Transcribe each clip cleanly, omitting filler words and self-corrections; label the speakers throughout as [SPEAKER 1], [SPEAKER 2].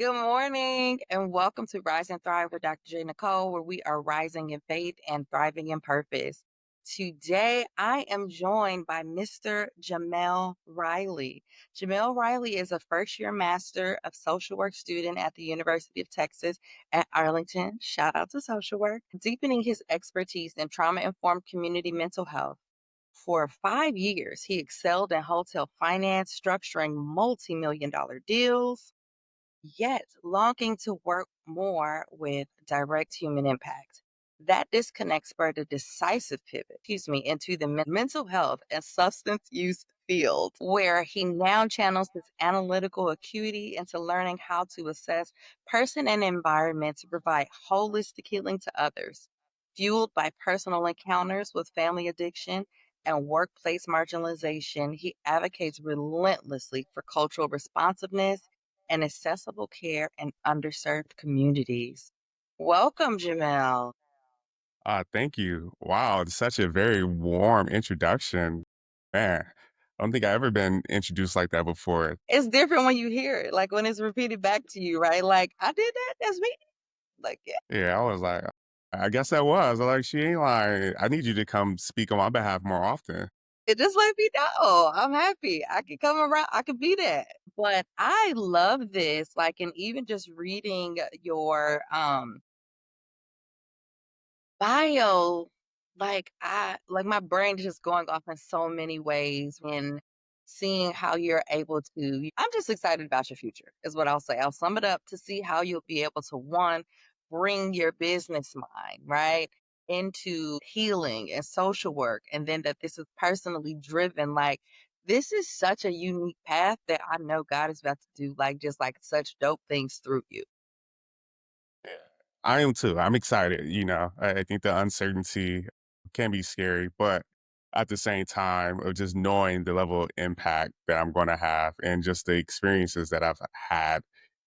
[SPEAKER 1] Good morning and welcome to Rise and Thrive with Dr. J. Nicole, where we are rising in faith and thriving in purpose. Today, I am joined by Mr. Jamel Riley. Jamel Riley is a first year Master of Social Work student at the University of Texas at Arlington. Shout out to social work, deepening his expertise in trauma informed community mental health. For 5 years, he excelled in hotel finance, structuring multi million dollar deals, yet longing to work more with direct human impact. That disconnect spurred a decisive pivot, into the mental health and substance use field, where he now channels his analytical acuity into learning how to assess person and environment to provide holistic healing to others. Fueled by personal encounters with family addiction and workplace marginalization, he advocates relentlessly for cultural responsiveness and accessible care in underserved communities. Welcome, Jamel.
[SPEAKER 2] Thank you. Wow, it's such a very warm introduction. Man, I don't think I've ever been introduced like that before.
[SPEAKER 1] It's different when you hear it, like when it's repeated back to you, right? Like, I did that. That's me. Like, yeah,
[SPEAKER 2] Yeah, I was like, I guess that was. I was like, she ain't lying. I need you to come speak on my behalf more often.
[SPEAKER 1] it just let me know. I'm happy. I can come around. I could be that. But I love this. Like, and even just reading your bio, like my brain is just going off in so many ways when seeing how you're able to. I'm just excited about your future, is what I'll say. I'll sum it up to see how you'll be able to, one, bring your business mind, right, into healing and social work, and then that this is personally driven. Like, this is such a unique path that I know God is about to do, like, just like such dope things through you.
[SPEAKER 2] Yeah. I am too. I'm excited. I think the uncertainty can be scary, but at the same time, of just knowing the level of impact that I'm going to have and just the experiences that I've had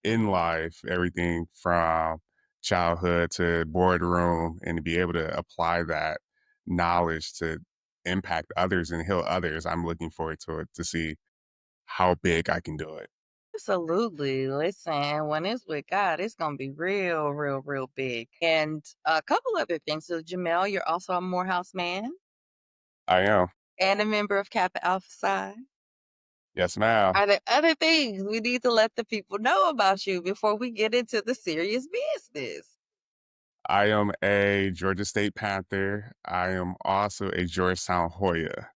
[SPEAKER 2] in life, everything from childhood to boardroom, and to be able to apply that knowledge to impact others and heal others. I'm looking forward to it to see how big I can do it.
[SPEAKER 1] Absolutely. Listen, when it's with God, it's gonna be real, real, real big. And a couple other things. So, Jamel, you're also a Morehouse man
[SPEAKER 2] I am.
[SPEAKER 1] and a member of Kappa Alpha Psi.
[SPEAKER 2] Yes, ma'am.
[SPEAKER 1] Are there other things we need to let the people know about you before we get into the serious business?
[SPEAKER 2] I am a Georgia State Panther. I am also a Georgetown Hoya.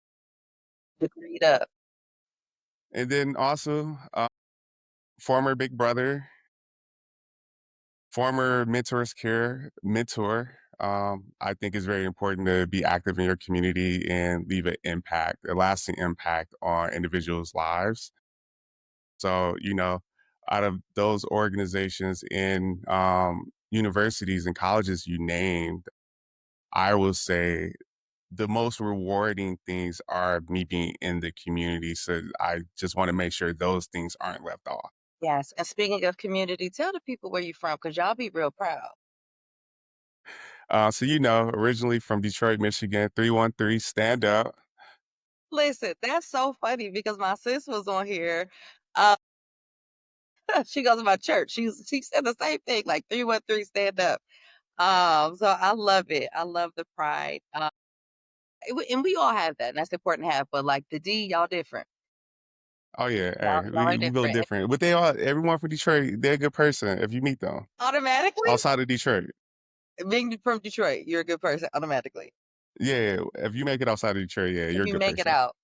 [SPEAKER 1] Agreed up.
[SPEAKER 2] And then also, former Big Brother, former Mentors Care mentor. I think it's very important to be active in your community and leave an impact, a lasting impact on individuals' lives. So, out of those organizations in universities and colleges you named, I will say the most rewarding things are me being in the community. So I just want to make sure those things aren't left off.
[SPEAKER 1] Yes. And speaking of community, tell the people where you're from because y'all be real proud.
[SPEAKER 2] Originally from Detroit, Michigan, 313 stand up.
[SPEAKER 1] Listen, that's so funny because my sis was on here. Uh, she goes to my church. She said the same thing, like 313 stand up. So I love it. I love the pride. And we all have that, and that's important to have. But like the D, y'all different.
[SPEAKER 2] Oh yeah,
[SPEAKER 1] Y'all,
[SPEAKER 2] hey,
[SPEAKER 1] y'all are
[SPEAKER 2] we build
[SPEAKER 1] different.
[SPEAKER 2] different. But everyone from Detroit, they're a good person if you meet them
[SPEAKER 1] Automatically,
[SPEAKER 2] outside of Detroit.
[SPEAKER 1] being from Detroit, you're a good person automatically.
[SPEAKER 2] Yeah, if you make it outside of Detroit, yeah,
[SPEAKER 1] If
[SPEAKER 2] you're a
[SPEAKER 1] you
[SPEAKER 2] good
[SPEAKER 1] make it
[SPEAKER 2] person.
[SPEAKER 1] out.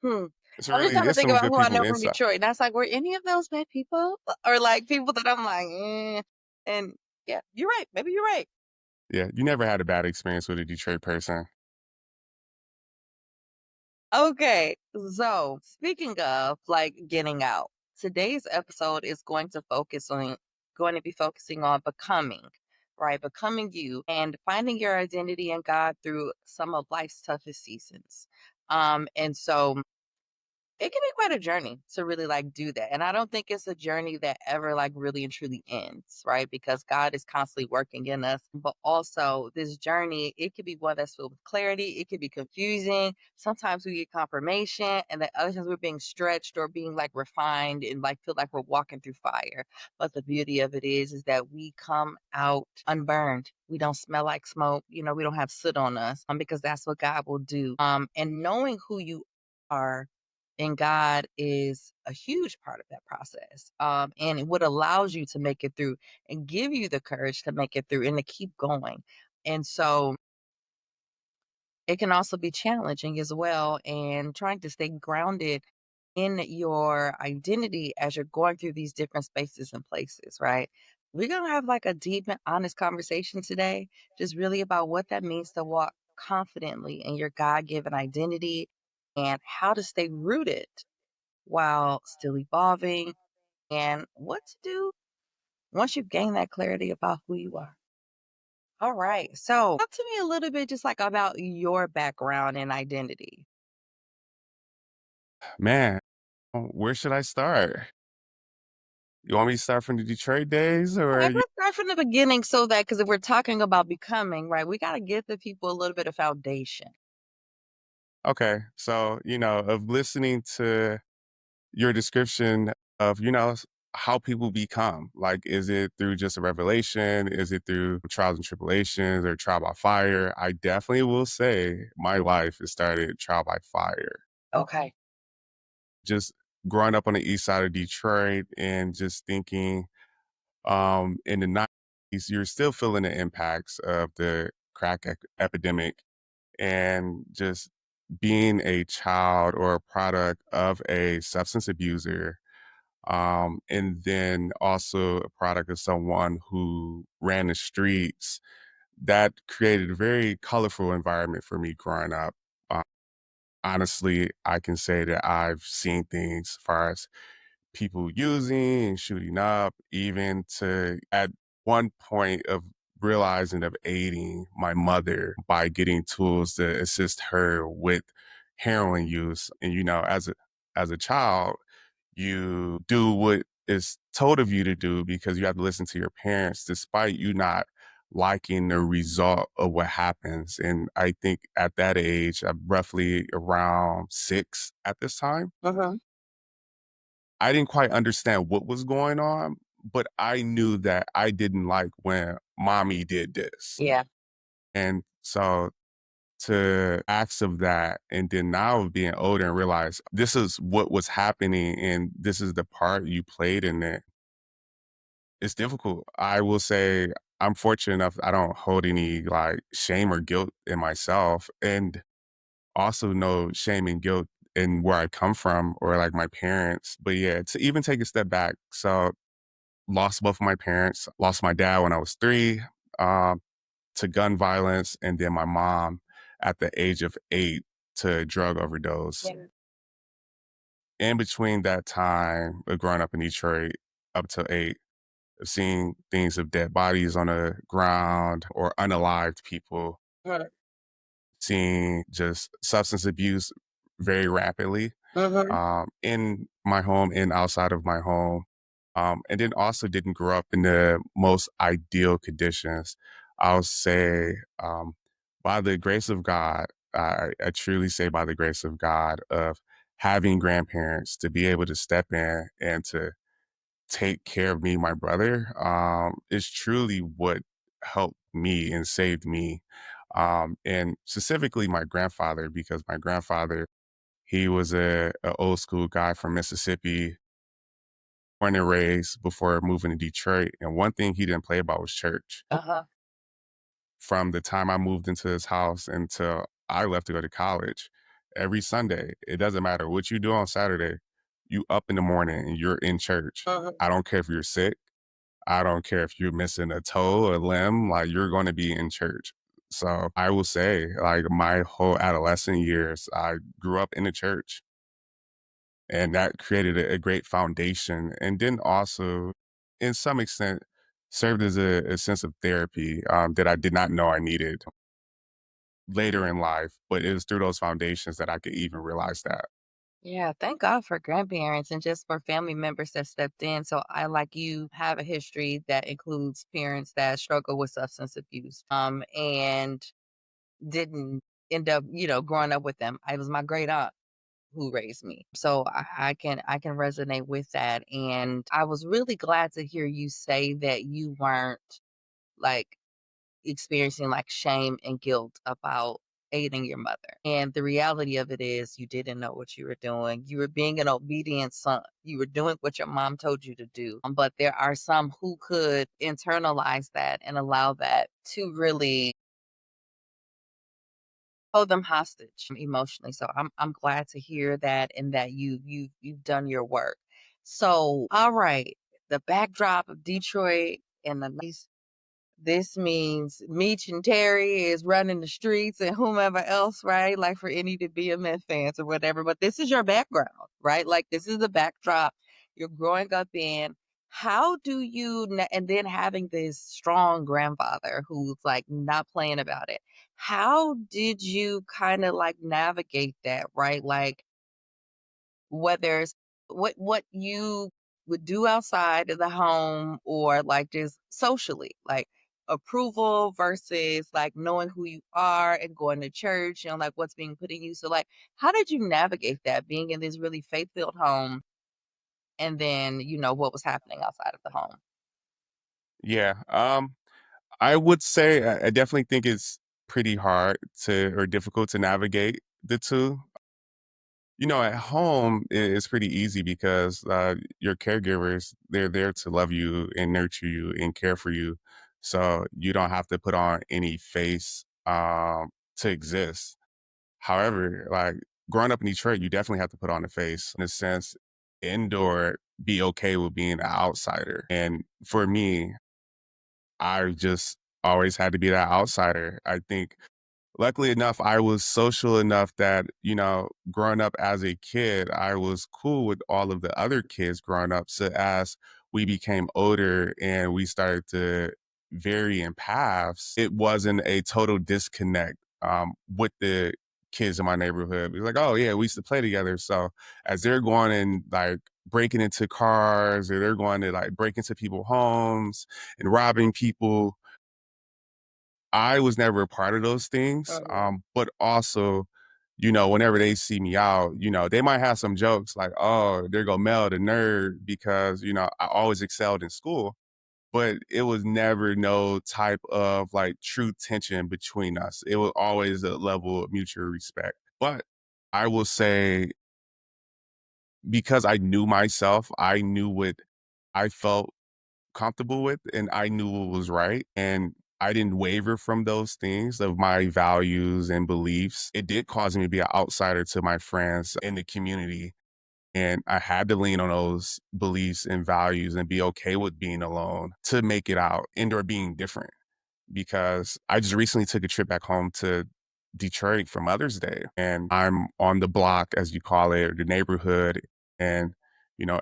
[SPEAKER 1] I'm just trying to
[SPEAKER 2] It's
[SPEAKER 1] think
[SPEAKER 2] some
[SPEAKER 1] about
[SPEAKER 2] good
[SPEAKER 1] who I
[SPEAKER 2] people
[SPEAKER 1] know from
[SPEAKER 2] inside.
[SPEAKER 1] Detroit. And that's like, were any of those bad people? Or like people that I'm like, and yeah, you're right. Maybe you're right.
[SPEAKER 2] Yeah, you never had a bad experience with a Detroit person.
[SPEAKER 1] Okay. So speaking of like getting out, today's episode is going to be focusing on becoming, right? Becoming you and finding your identity in God through some of life's toughest seasons. And so it can be quite a journey to really like do that. And I don't think it's a journey that ever like really and truly ends, right? Because God is constantly working in us. But also this journey, it could be one that's filled with clarity, it could be confusing. Sometimes we get confirmation, and then other times we're being stretched or being like refined and like feel like we're walking through fire. But the beauty of it is that we come out unburned. We don't smell like smoke, we don't have soot on us, because that's what God will do. And knowing who you are and God is a huge part of that process. And what allows you to make it through and give you the courage to make it through and to keep going. And so it can also be challenging as well, and trying to stay grounded in your identity as you're going through these different spaces and places, right? We're going to have like a deep and honest conversation today, just really about what that means to walk confidently in your God given identity and how to stay rooted while still evolving, and what to do once you've gained that clarity about who you are. All right. So, talk to me a little bit just like about your background and identity.
[SPEAKER 2] Man, where should I start? You want me to start from the Detroit days or
[SPEAKER 1] Okay, let's start from the beginning so that because if we're talking about becoming, right, we got to give the people a little bit of foundation.
[SPEAKER 2] okay. So, of listening to your description of, how people become. Like, is it through just a revelation? Is it through trials and tribulations or trial by fire? I definitely will say my life has started trial by fire.
[SPEAKER 1] Okay.
[SPEAKER 2] Just growing up on the east side of Detroit and just thinking in the 90s, you're still feeling the impacts of the crack epidemic, and just being a child or a product of a substance abuser, and then also a product of someone who ran the streets, that created a very colorful environment for me growing up. Uh, Honestly, I can say that I've seen things as far as people using and shooting up, even to at one point of realizing of aiding my mother by getting tools to assist her with heroin use. And as a child, you do what is told of you to do because you have to listen to your parents, despite you not liking the result of what happens. And I think at that age, I'm roughly around 6 at this time,
[SPEAKER 1] Hmm.
[SPEAKER 2] I didn't quite understand what was going on, but I knew that I didn't like when mommy did this.
[SPEAKER 1] Yeah.
[SPEAKER 2] And so to acts of that, and then now being older and realize this is what was happening and this is the part you played in it, it's difficult. I will say I'm fortunate enough I don't hold any like shame or guilt in myself, and also no shame and guilt in where I come from or like my parents. But yeah, to even take a step back. So lost both of my parents, lost my dad when I was 3, um, to gun violence, and then my mom at the age of 8 to drug overdose.
[SPEAKER 1] Yeah.
[SPEAKER 2] In between that time of growing up in Detroit up to 8, of seeing things of dead bodies on the ground or unalived people, seeing just substance abuse very rapidly,
[SPEAKER 1] Mm-hmm.
[SPEAKER 2] in my home and outside of my home. And then also didn't grow up in the most ideal conditions. I'll say, by the grace of God, I truly say by the grace of God, of having grandparents to be able to step in and to take care of me, my brother, is truly what helped me and saved me. And specifically my grandfather, because my grandfather, he was a old school guy from Mississippi, born and raised before moving to Detroit. And one thing he didn't play about was church.
[SPEAKER 1] Uh-huh.
[SPEAKER 2] From the time I moved into his house until I left to go to college, every Sunday, it doesn't matter what you do on Saturday, you up in the morning and you're in church.
[SPEAKER 1] Hmm.
[SPEAKER 2] I don't care if you're sick. I don't care if you're missing a toe or limb, like you're going to be in church. So I will say, like my whole adolescent years, I grew up in the church, and that created a great foundation. And then also, in some extent, served as a sense of therapy, that I did not know I needed later in life. But it was through those foundations that I could even realize that.
[SPEAKER 1] Yeah, thank God for grandparents and just for family members that stepped in. So I, like you, have a history that includes parents that struggle with substance abuse, and didn't end up, growing up with them. I was my great aunt who raised me. So I can resonate with that. And I was really glad to hear you say that you weren't like experiencing like shame and guilt about aiding your mother. And the reality of it is you didn't know what you were doing. You were being an obedient son. You were doing what your mom told you to do. But there are some who could internalize that and allow that to really hold them hostage emotionally. So I'm glad to hear that and that you've done your work. So all right, the backdrop of Detroit and the this means Meech and Terry is running the streets and whomever else, right? Like for any to be a Myth fans or whatever. But this is your background, right? Like this is the backdrop you're growing up in. How do you, and then having this strong grandfather who's like not playing about it. How did you kind of like navigate that, right? Like whether it's what you would do outside of the home or like just socially, like approval versus like knowing who you are and going to church and like what's being put in you. So like how did you navigate that being in this really faith-filled home and then, what was happening outside of the home?
[SPEAKER 2] Yeah. I would say I definitely think it's pretty hard to or difficult to navigate the two. At home, it's pretty easy because your caregivers, they're there to love you and nurture you and care for you. So you don't have to put on any face to exist. However, like growing up in Detroit, you definitely have to put on a face in a sense, indoor, be okay with being an outsider. And for me, I just always had to be that outsider. I think luckily enough, I was social enough that, growing up as a kid, I was cool with all of the other kids growing up. So as we became older and we started to vary in paths, it wasn't a total disconnect with the kids in my neighborhood. It was like, oh yeah, we used to play together. So as they're going and like breaking into cars or they're going to like break into people's homes and robbing people, I was never a part of those things.
[SPEAKER 1] Mhm.
[SPEAKER 2] But also, whenever they see me out, they might have some jokes like, oh, there go Mel, the nerd, because, I always excelled in school. But it was never no type of like true tension between us. It was always a level of mutual respect. But I will say, because I knew myself, I knew what I felt comfortable with and I knew what was right. And I didn't waver from those things of my values and beliefs. It did cause me to be an outsider to my friends in the community. And I had to lean on those beliefs and values and be okay with being alone to make it out and or being different because I just recently took a trip back home to Detroit for Mother's Day. And I'm on the block, as you call it, or the neighborhood. And,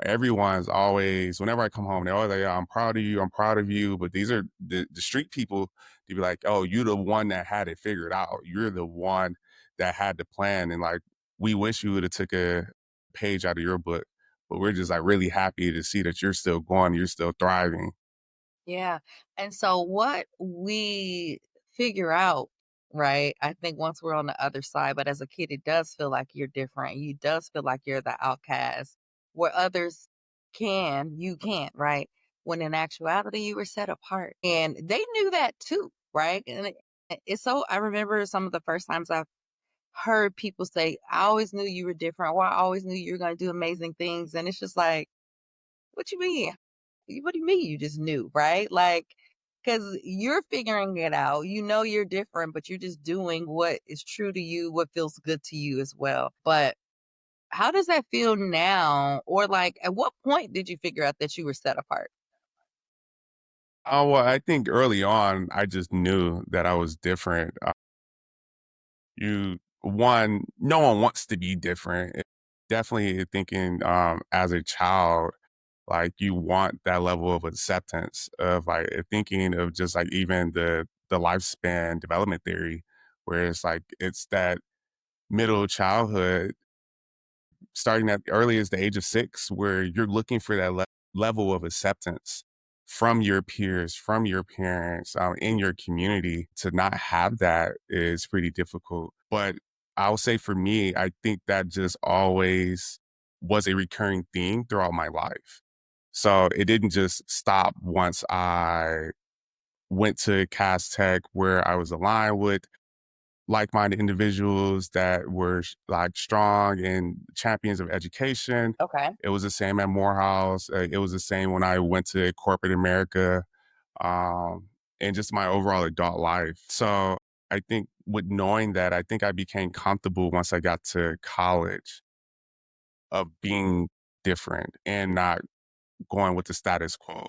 [SPEAKER 2] everyone's always, whenever I come home, they're always like, "Yeah, I'm proud of you. I'm proud of you." But these are the street people to be like, oh, you're the one that had it figured out. You're the one that had the plan. And like, we wish you would have took a page out of your book. But we're just like really happy to see that you're still going, you're still thriving.
[SPEAKER 1] Yeah. And so what we figure out, right? I think once we're on the other side, but as a kid, it does feel like you're different. You does feel like you're the outcast where others you can't, right? When in actuality, you were set apart. And they knew that too, right? And it's so, I remember some of the first times I've heard people say, I always knew you were different, or I always knew you were going to do amazing things. And it's just like, what you mean? What do you mean you just knew, right? Like, because you're figuring it out. You know you're different, but you're just doing what is true to you, what feels good to you as well. But how does that feel now? Or like, at what point did you figure out that you were set apart?
[SPEAKER 2] Oh, well, I think early on, I just knew that I was different. No one wants to be different. Definitely thinking as a child, like you want that level of acceptance of like thinking of just like even the lifespan development theory, where it's like it's that middle childhood starting at early as the age of 6, where you're looking for that level of acceptance from your peers, from your parents, in your community. To not have that is pretty difficult. But I'll say for me, I think that just always was a recurring theme throughout my life. So it didn't just stop once I went to Cass Tech, where I was aligned with like-minded individuals that were like strong and champions of education.
[SPEAKER 1] Okay.
[SPEAKER 2] It was the same at Morehouse. It was the same when I went to corporate America, um, and just my overall adult life. So I think with knowing that, I think I became comfortable once I got to college of being different and not going with the status quo.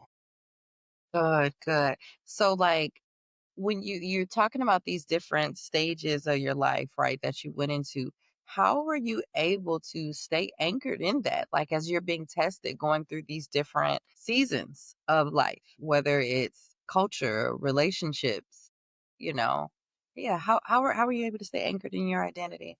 [SPEAKER 1] Good, good. So like when you're talking about these different stages of your life, right, that you went into, how were you able to stay anchored in that? Like as you're being tested, going through these different seasons of life, whether it's culture, relationships, you know. Yeah, how are you able to stay anchored in your identity?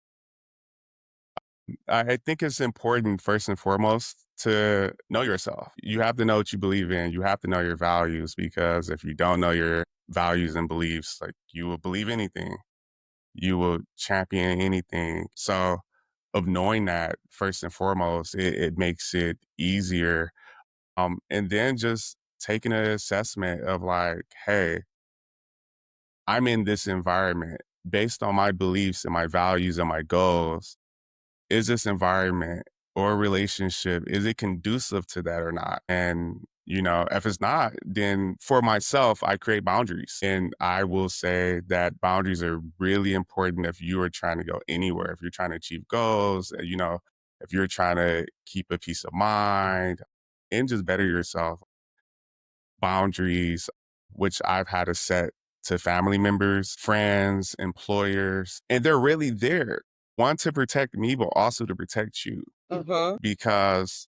[SPEAKER 2] I think it's important first and foremost to know yourself. You have to know what you believe in. You have to know your values, because if you don't know your values and beliefs, like, you will believe anything. You will champion anything. So of knowing that first and foremost, it makes it easier. And then just taking an assessment of like, hey, I'm in this environment based on my beliefs and my values and my goals. Is this environment or relationship, is it conducive to that or not? And, if it's not, then for myself, I create boundaries. And I will say that boundaries are really important if you are trying to go anywhere, if you're trying to achieve goals, if you're trying to keep a peace of mind and just better yourself. Boundaries, which I've had to set to family members, friends, employers, and they're really there. One, to protect me, but also to protect you.
[SPEAKER 1] Mhm.
[SPEAKER 2] Because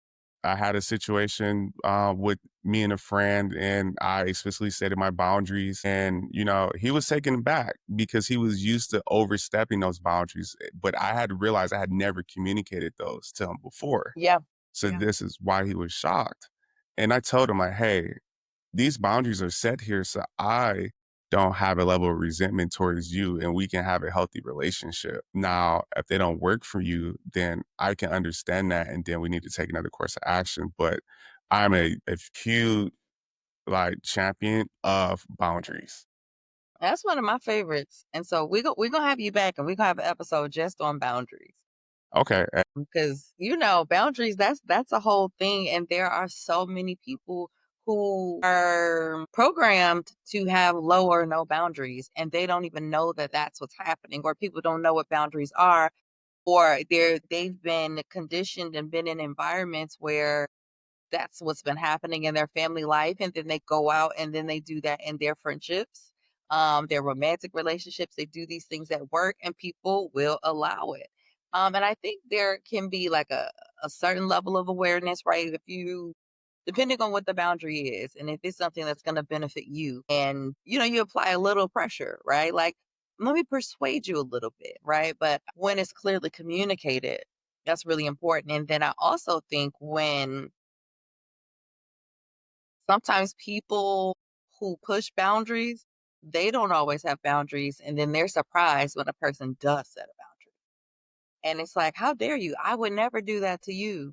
[SPEAKER 2] I had a situation with me and a friend, and I explicitly stated my boundaries. And, he was taken aback because he was used to overstepping those boundaries. But I had realized I had never communicated those to him before.
[SPEAKER 1] Yeah.
[SPEAKER 2] So this is why he was shocked. And I told him, like, hey, these boundaries are set here so I don't have a level of resentment towards you, and we can have a healthy relationship. Now, if they don't work for you, then I can understand that, and then we need to take another course of action. But I'm a huge, like, champion of boundaries.
[SPEAKER 1] That's one of my favorites. And so we're gonna have you back and we're gonna have an episode just on boundaries.
[SPEAKER 2] Okay.
[SPEAKER 1] Because boundaries, that's a whole thing, and there are so many people who are programmed to have low or no boundaries, and they don't even know that that's what's happening, or people don't know what boundaries are, or they've been conditioned and been in environments where that's what's been happening in their family life, and then they go out and then they do that in their friendships, their romantic relationships. They do these things at work, and people will allow it. And I think there can be like a certain level of awareness, right? If you depending on what the boundary is, and if it's something that's going to benefit you, and you apply a little pressure, right? Like, let me persuade you a little bit, right? But when it's clearly communicated, that's really important. And then I also think when sometimes people who push boundaries, they don't always have boundaries, and then they're surprised when a person does set a boundary. And it's like, how dare you? I would never do that to you,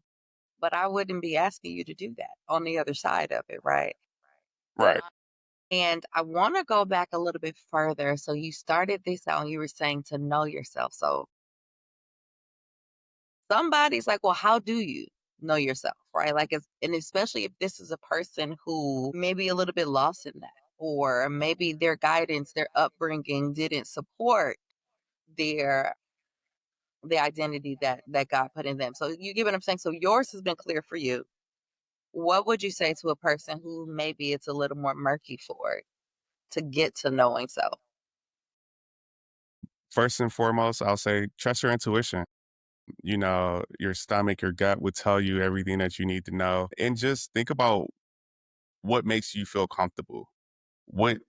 [SPEAKER 1] but I wouldn't be asking you to do that on the other side of it, right?
[SPEAKER 2] Right.
[SPEAKER 1] And I want to go back a little bit further. So you started this out and you were saying to know yourself. So somebody's like, well, how do you know yourself? Right. Like, and especially if this is a person who may be a little bit lost in that, or maybe their guidance, their upbringing didn't support their the identity that God put in them. So you get what I'm saying? So yours has been clear for you. What would you say to a person who maybe it's a little more murky for it to get to knowing self?
[SPEAKER 2] First and foremost, I'll say trust your intuition. Your stomach, your gut would tell you everything that you need to know. And just think about what makes you feel comfortable. What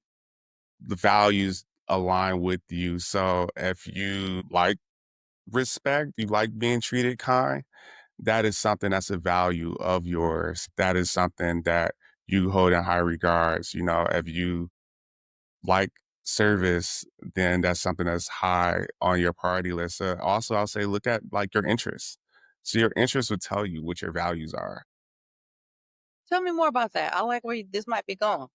[SPEAKER 2] the values align with you. So if you like respect, you like being treated kind, that is something that's a value of yours. That is something that you hold in high regards. If you like service, then that's something that's high on your priority list. Also, I'll say look at like your interests. So your interests would tell you what your values are.
[SPEAKER 1] Tell me more about that. I like where this might be going.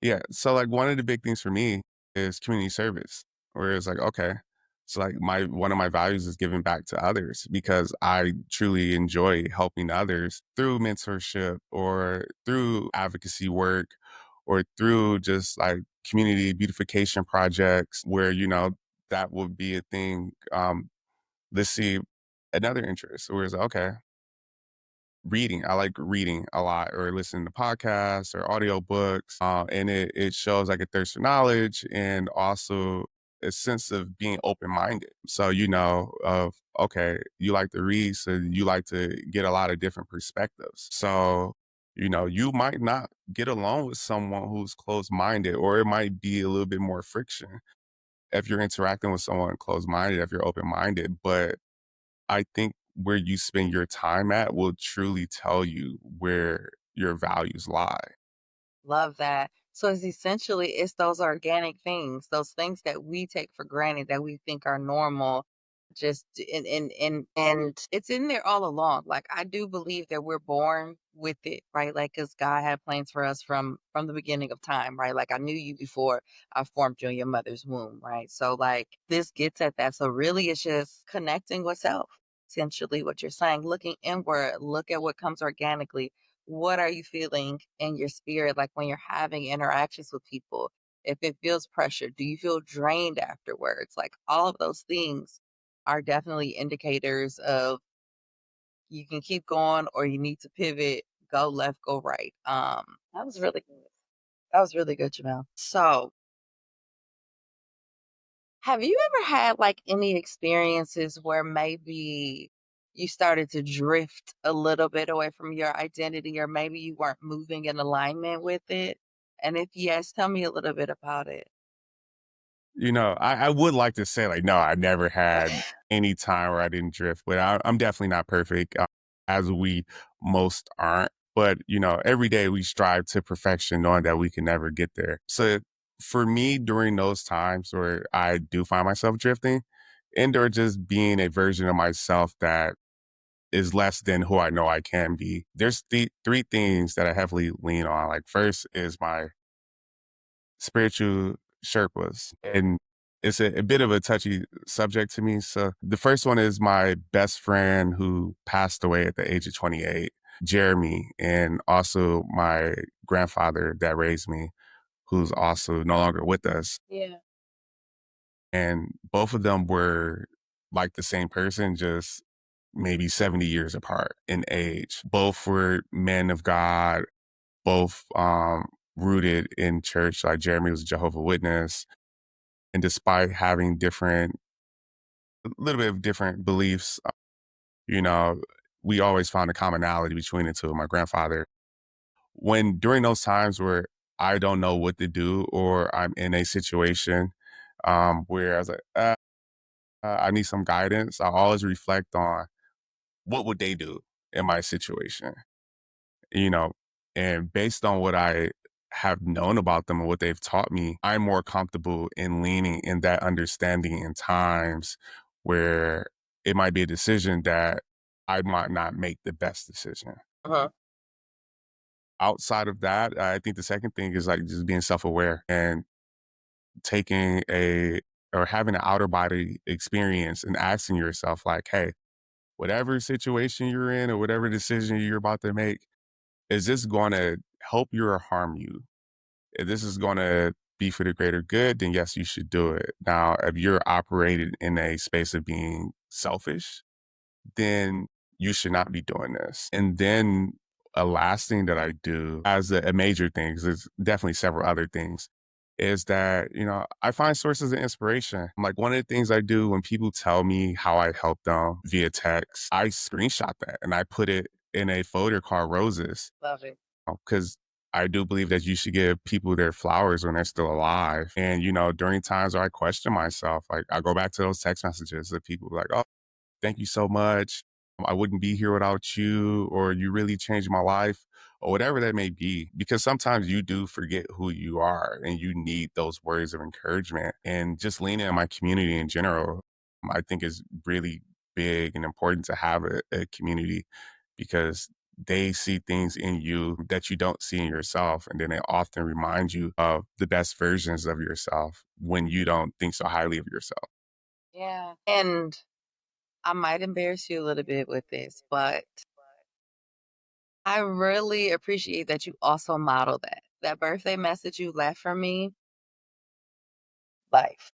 [SPEAKER 2] Yeah. So like one of the big things for me is community service, where it's like, okay, so like my one of my values is giving back to others because I truly enjoy helping others through mentorship or through advocacy work or through just like community beautification projects where, that would be a thing. Let's see another interest where it's like, okay, reading. I like reading a lot or listening to podcasts or audiobooks. And it shows like a thirst for knowledge and also a sense of being open minded. So, okay, you like to read, so you like to get a lot of different perspectives. So, you might not get along with someone who's closed minded, or it might be a little bit more friction if you're interacting with someone closed minded, if you're open minded. But I think where you spend your time at will truly tell you where your values lie.
[SPEAKER 1] Love that. So it's those organic things, those things that we take for granted that we think are normal. Just and it's in there all along. Like I do believe that we're born with it, right? Like because God had plans for us from the beginning of time, right? Like I knew you before I formed you in your mother's womb, right? So like this gets at that. So really, it's just connecting with self. Essentially, what you're saying, looking inward, look at what comes organically. What are you feeling in your spirit, like when you're having interactions with people? If it feels pressure, do you feel drained afterwards? Like all of those things are definitely indicators of you can keep going or you need to pivot, go left, go right. That was really good. That was really good, Jamel. So, have you ever had like any experiences where maybe you started to drift a little bit away from your identity or maybe you weren't moving in alignment with it? And if yes, tell me a little bit about it.
[SPEAKER 2] I would like to say like, no, I never had any time where I didn't drift, but I'm definitely not perfect, as we most aren't. But every day we strive to perfection, knowing that we can never get there. So for me, during those times where I do find myself drifting, and or just being a version of myself that is less than who I know I can be. There's three things that I heavily lean on. Like first is my spiritual Sherpas, and it's a bit of a touchy subject to me. So the first one is my best friend who passed away at the age of 28, Jeremy, and also my grandfather that raised me, who's also no longer with us.
[SPEAKER 1] Yeah.
[SPEAKER 2] And both of them were like the same person, just maybe 70 years apart in age. Both were men of God, both rooted in church. Like Jeremy was a Jehovah Witness. And despite having a little bit of different beliefs, you know, we always found a commonality between the two. My grandfather, when during those times where I don't know what to do or I'm in a situation where I was like, I need some guidance, I always reflect on what would they do in my situation, you know, and based on what I have known about them and what they've taught me, I'm more comfortable in leaning in that understanding in times where it might be a decision that I might not make the best decision.
[SPEAKER 1] Uh-huh.
[SPEAKER 2] Outside of that, I think the second thing is like just being self-aware and taking a or having an outer body experience and asking yourself like, hey, whatever situation you're in or whatever decision you're about to make, is this going to help you or harm you? If this is going to be for the greater good, then yes, you should do it. Now, if you're operating in a space of being selfish, then you should not be doing this. And then a last thing that I do as a major thing, 'cause there's definitely several other things, is that, I find sources of inspiration. Like one of the things I do when people tell me how I help them via text, I screenshot that and I put it in a folder called Roses.
[SPEAKER 1] Love it.
[SPEAKER 2] Because I do believe that you should give people their flowers when they're still alive. And, during times where I question myself, like I go back to those text messages that people like, oh, thank you so much. I wouldn't be here without you, or you really changed my life, or whatever that may be. Because sometimes you do forget who you are and you need those words of encouragement. And just leaning on my community in general, I think is really big and important to have a community because they see things in you that you don't see in yourself. And then they often remind you of the best versions of yourself when you don't think so highly of yourself.
[SPEAKER 1] Yeah. And I might embarrass you a little bit with this, but I really appreciate that you also model that. That birthday message you left for me, life.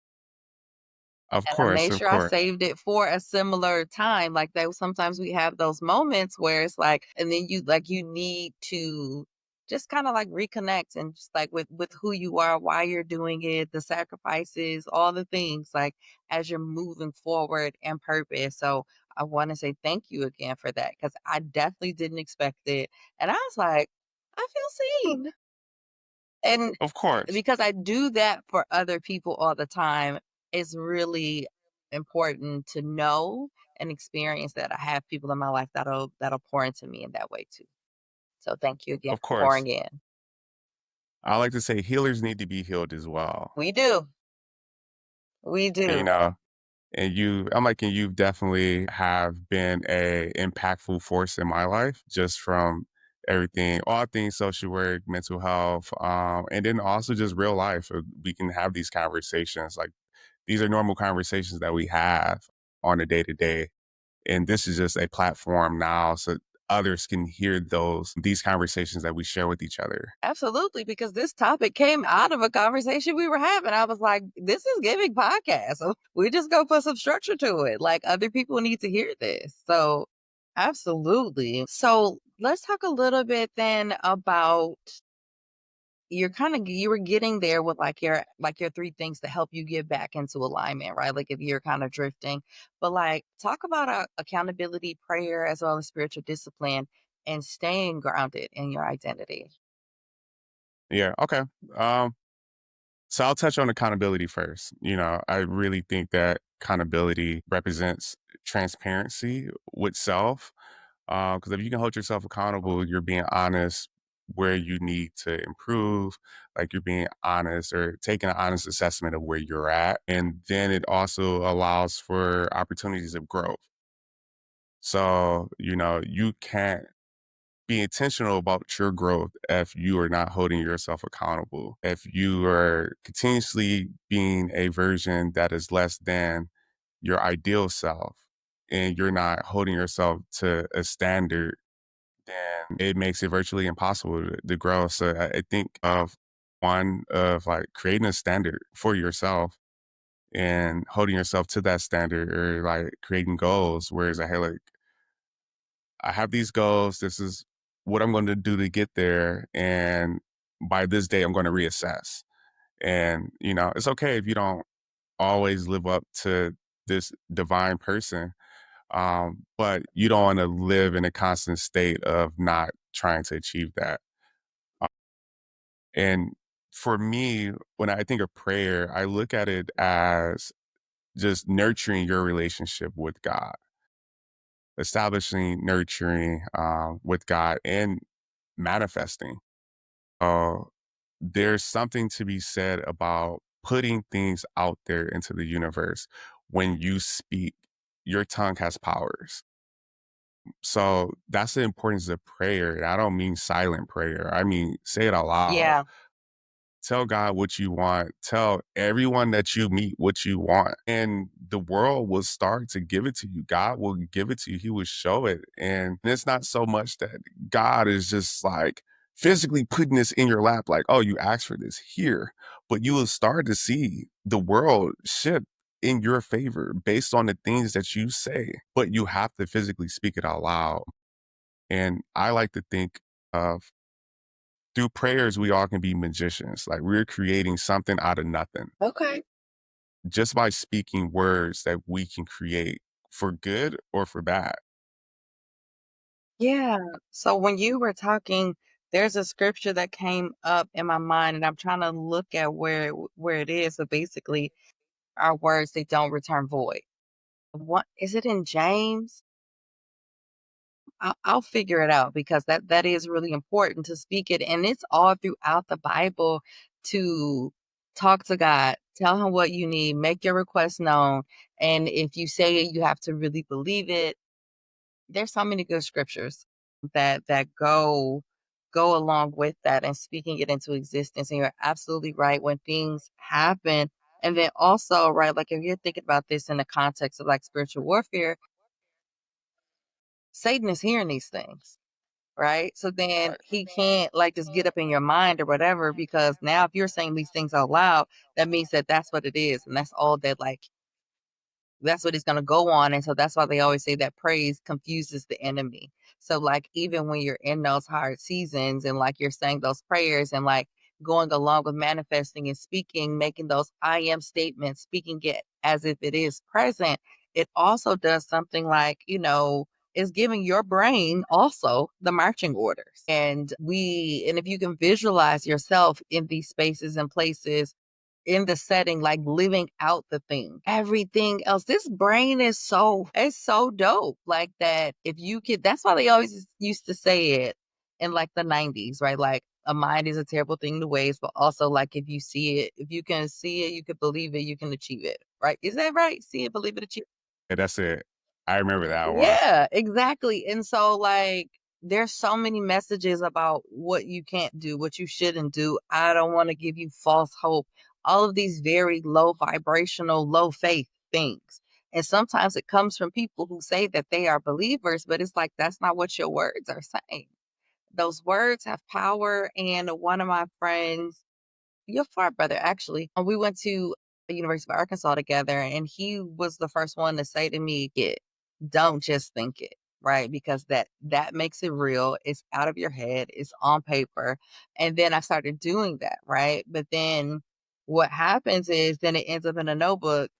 [SPEAKER 2] Of
[SPEAKER 1] And I
[SPEAKER 2] course,
[SPEAKER 1] made
[SPEAKER 2] of
[SPEAKER 1] sure I
[SPEAKER 2] course,
[SPEAKER 1] saved it for a similar time. Like that sometimes we have those moments where it's like, and then you need to just kind of like reconnect and just like with who you are, why you're doing it, the sacrifices, all the things like as you're moving forward and purpose. So I want to say thank you again for that because I definitely didn't expect it. And I was like, I feel seen. And
[SPEAKER 2] of course.
[SPEAKER 1] because I do that for other people all the time, it's really important to know and experience that I have people in my life that'll pour into me in that way too. So thank you again
[SPEAKER 2] Of
[SPEAKER 1] for
[SPEAKER 2] course.
[SPEAKER 1] pouring in.
[SPEAKER 2] I like to say healers need to be healed as well,
[SPEAKER 1] We do. We
[SPEAKER 2] you
[SPEAKER 1] do.
[SPEAKER 2] know? And you've definitely have been a impactful force in my life just from everything, all things social work, mental health, and then also just real life. We can have these conversations. Like these are normal conversations that we have on a day to day. And this is just a platform now so others can hear these conversations that we share with each other.
[SPEAKER 1] Absolutely, because this topic came out of a conversation we were having. I was like, this is giving podcast. So we just go put some structure to it. Like other people need to hear this. So absolutely. So let's talk a little bit then about you were getting there with like your three things to help you get back into alignment, right? Like if you're kind of drifting, but like talk about accountability, prayer, as well as spiritual discipline and staying grounded in your identity.
[SPEAKER 2] Yeah. Okay. Um, So I'll touch on accountability first. I really think that accountability represents transparency with self. Because if you can hold yourself accountable, you're being honest where you need to improve, like you're being honest or taking an honest assessment of where you're at. And then it also allows for opportunities of growth. So, you can't be intentional about your growth if you are not holding yourself accountable. If you are continuously being a version that is less than your ideal self and you're not holding yourself to a standard, then it makes it virtually impossible to grow. So I think of one of like creating a standard for yourself and holding yourself to that standard or like creating goals where it's like, hey, like I have these goals. This is what I'm going to do to get there. And by this day, I'm going to reassess. And, it's okay if you don't always live up to this divine person, but you don't want to live in a constant state of not trying to achieve that. Uh, And for me, when I think of prayer, I look at it as just nurturing your relationship with God, establishing, nurturing with God, and manifesting. Uh, there's something to be said about putting things out there into the universe. When you speak, your tongue has powers. So that's the importance of prayer. And I don't mean silent prayer. I mean, say it out loud.
[SPEAKER 1] Yeah.
[SPEAKER 2] Tell God what you want. Tell everyone that you meet what you want. And the world will start to give it to you. God will give it to you. He will show it. And it's not so much that God is just like physically putting this in your lap, like, oh, you asked for this here. But you will start to see the world shift in your favor based on the things that you say. But you have to physically speak it out loud. And I like to think of through prayers, we all can be magicians. Like we're creating something out of nothing
[SPEAKER 1] Okay.
[SPEAKER 2] just by speaking words that we can create for good or for bad.
[SPEAKER 1] Yeah. So when you were talking, there's a scripture that came up in my mind, and I'm trying to look at where it is. So basically, our words they don't return void. What is it in James? I'll figure it out because that is really important to speak it. And it's all throughout the Bible to talk to God, tell him what you need, make your request known. And if you say it, you have to really believe it. There's so many good scriptures that go along with that and speaking it into existence. And you're absolutely right when things happen. And then also, right, like if you're thinking about this in the context of like spiritual warfare, Satan is hearing these things, right? So then
[SPEAKER 2] Right.
[SPEAKER 1] he can't like just get up in your mind or whatever, because now if you're saying these things out loud, that means that that's what it is. And that's all that like that's what he's going to go on. And so that's why they always say that praise confuses the enemy. So, like, even when you're in those hard seasons and like you're saying those prayers and like going along with manifesting and speaking, making those I am statements, speaking it as if it is present, it also does something like, is giving your brain also the marching orders. And if you can visualize yourself in these spaces and places in the setting, like living out the thing. Everything else, this brain is it's so dope. Like that, if you could, that's why they always used to say it in like the 90s, right? Like a mind is a terrible thing to waste, but also like if you see it, if you can see it, you could believe it, you can achieve it, right? Is that right? See it, believe it, achieve.
[SPEAKER 2] Yeah, that's it. I remember that one.
[SPEAKER 1] Yeah, exactly. And so like there's so many messages about what you can't do, what you shouldn't do. I don't want to give you false hope. All of these very low vibrational, low faith things. And sometimes it comes from people who say that they are believers, but it's like that's not what your words are saying. Those words have power. And one of my friends, your frat brother, actually. We went to the University of Arkansas together, and he was the first one to say to me, "It, don't just think it." Right, because that makes it real. It's out of your head. It's on paper, and then I started doing that. Right, but then what happens is then it ends up in a notebook,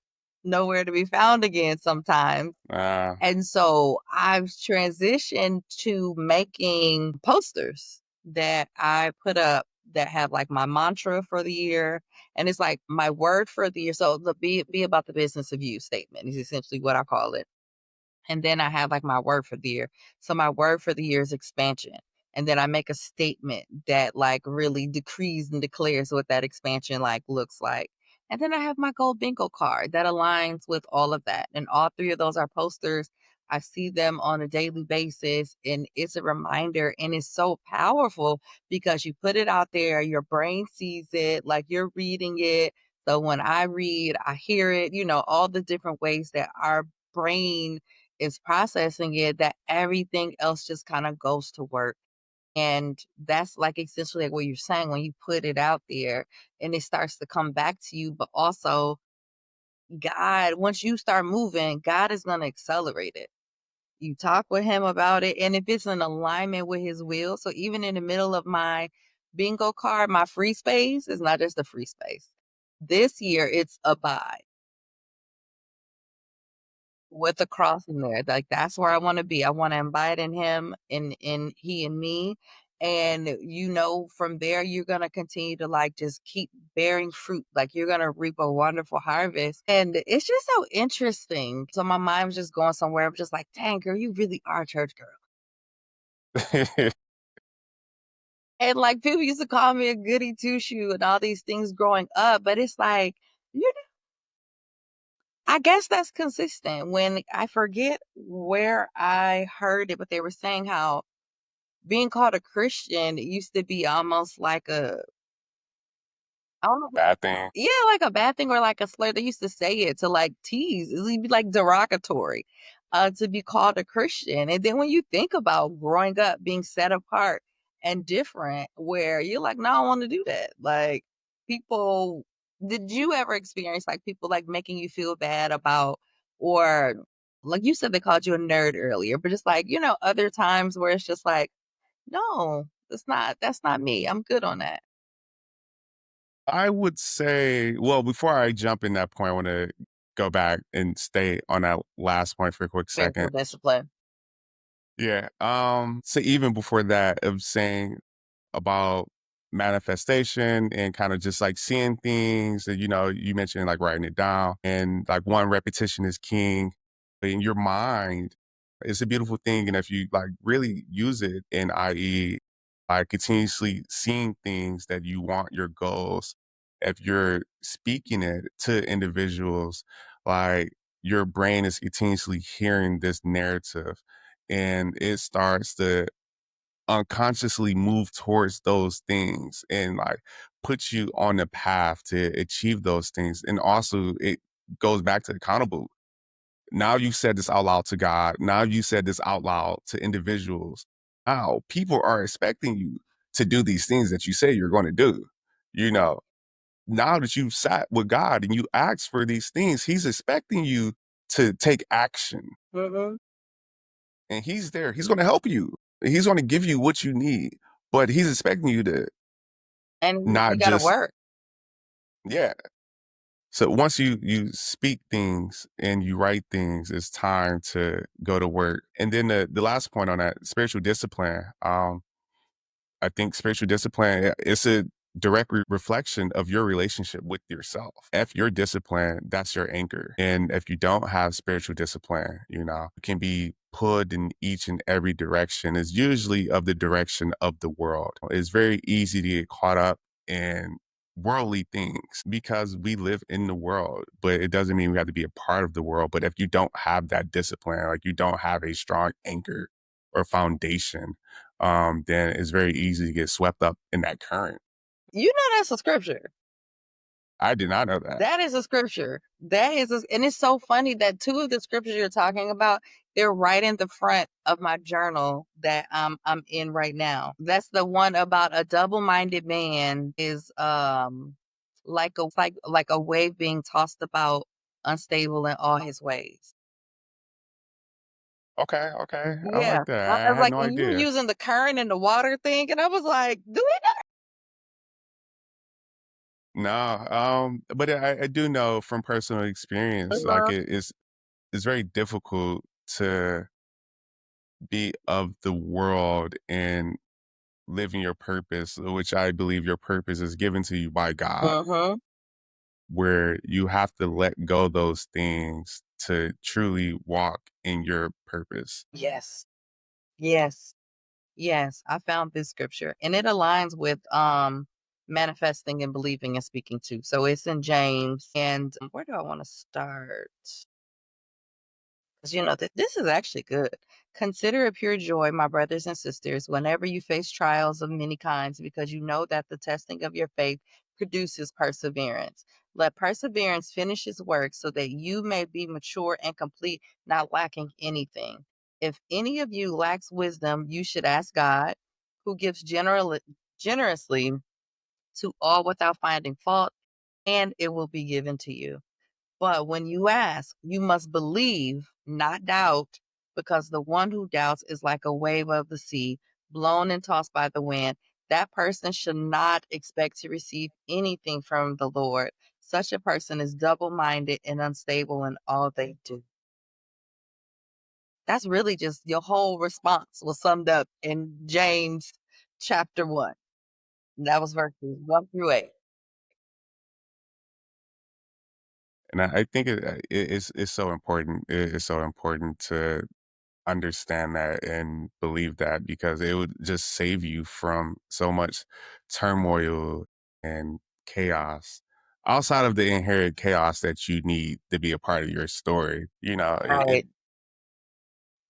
[SPEAKER 1] nowhere to be found again. Sometimes,
[SPEAKER 2] Uh,
[SPEAKER 1] and so I've transitioned to making posters that I put up that have like my mantra for the year. And it's like my word for the year. So the be about the business of you statement is essentially what I call it. And then I have like my word for the year. So my word for the year is expansion. And then I make a statement that like really decrees and declares what that expansion like looks like. And then I have my gold bingo card that aligns with all of that. And all three of those are posters. I see them on a daily basis, and it's a reminder, and it's so powerful because you put it out there, your brain sees it, like you're reading it. So when I read, I hear it, all the different ways that our brain is processing it, that everything else just kind of goes to work. And that's like essentially like what you're saying when you put it out there and it starts to come back to you. But also, God, once you start moving, God is going to accelerate it. You talk with Him about it. And if it's in alignment with His will, so even in the middle of my bingo card, my free space is not just a free space. This year, it's abide. With the cross in there, like, that's where I wanna be. I wanna abide in him, in he and me, and, from there, you're gonna continue to, like, just keep bearing fruit, like, you're gonna reap a wonderful harvest, and it's just so interesting. So my mind was just going somewhere. I'm just like, "Dang, girl, you really are a church girl." And, like, people used to call me a goody two-shoe and all these things growing up, but it's like, you I guess that's consistent. When I forget where I heard it, but they were saying how being called a Christian used to be almost like I don't know,
[SPEAKER 2] Bad thing.
[SPEAKER 1] yeah, like a bad thing or like a slur. They used to say it to like tease. It would be like derogatory, to be called a Christian. And then when you think about growing up, being set apart and different, where you're like, no, I want to do that. Like people, did you ever experience like people like making you feel bad about, or like you said, they called you a nerd earlier, but just like, other times where it's just like, no, that's not me. I'm good on that.
[SPEAKER 2] I would say, well, before I jump in that point, I want to go back and stay on that last point for a quick
[SPEAKER 1] Spiritual
[SPEAKER 2] second.
[SPEAKER 1] discipline.
[SPEAKER 2] Yeah. So even before that, of saying about manifestation and kind of just like seeing things, and you mentioned like writing it down, and like one repetition is king in your mind. It's a beautiful thing, and if you, like, really use it in IE, like, continuously seeing things that you want, your goals, if you're speaking it to individuals, like, your brain is continuously hearing this narrative, and it starts to unconsciously move towards those things and, like, put you on the path to achieve those things, and also it goes back to accountable. Now you said this out loud to God. Now you said this out loud to individuals. Now people are expecting you to do these things that you say you're going to do. You know, now that you've sat with God and you asked for these things, He's expecting you to take action.
[SPEAKER 1] Mhm.
[SPEAKER 2] And He's there. He's going to help you. He's going to give you what you need. But He's expecting you to
[SPEAKER 1] And you
[SPEAKER 2] not
[SPEAKER 1] gotta
[SPEAKER 2] just,
[SPEAKER 1] work.
[SPEAKER 2] yeah. So once you speak things and you write things, it's time to go to work. And then the last point on that, spiritual discipline. I think spiritual discipline, it's a direct reflection of your relationship with yourself. If you're disciplined, that's your anchor. And if you don't have spiritual discipline, you can be pulled in each and every direction. It's usually of the direction of the world. It's very easy to get caught up in worldly things because we live in the world, but it doesn't mean we have to be a part of the world. But if you don't have that discipline, like you don't have a strong anchor or foundation, then it's very easy to get swept up in that current.
[SPEAKER 1] You know that's a scripture.
[SPEAKER 2] I did not know that.
[SPEAKER 1] That is a scripture. And it's so funny that two of the scriptures you're talking about, they're right in the front of my journal that I'm in right now. That's the one about a double-minded man is like a wave being tossed about, unstable in all his ways.
[SPEAKER 2] Okay, okay. I
[SPEAKER 1] Yeah.
[SPEAKER 2] like that.
[SPEAKER 1] I
[SPEAKER 2] I
[SPEAKER 1] was
[SPEAKER 2] had
[SPEAKER 1] like,
[SPEAKER 2] no
[SPEAKER 1] and you were
[SPEAKER 2] idea.
[SPEAKER 1] using the current and the water thing, and I was like, do it.
[SPEAKER 2] No, but I do know from personal experience, like
[SPEAKER 1] Uh-huh.
[SPEAKER 2] it's very difficult to be of the world and living your purpose, which I believe your purpose is given to you by God,
[SPEAKER 1] Uh-huh.
[SPEAKER 2] where you have to let go those things to truly walk in your purpose.
[SPEAKER 1] Yes. Yes. Yes, I found this scripture and it aligns with manifesting and believing and speaking too. So it's in James and where do I want to start? 'Cause, this is actually good. Consider it pure joy, my brothers and sisters, whenever you face trials of many kinds, because you know that the testing of your faith produces perseverance. Let perseverance finish its work so that you may be mature and complete, not lacking anything. If any of you lacks wisdom, you should ask God, who gives generously to all without finding fault, and it will be given to you. But when you ask, you must believe, not doubt, because the one who doubts is like a wave of the sea, blown and tossed by the wind. That person should not expect to receive anything from the Lord. Such a person is double minded and unstable in all they do. That's really just your whole response was summed up in James chapter 1. That was verses 1 through 8.
[SPEAKER 2] And I think it's so important. It's so important to understand that and believe that because it would just save you from so much turmoil and chaos outside of the inherent chaos that you need to be a part of your story.
[SPEAKER 1] Right.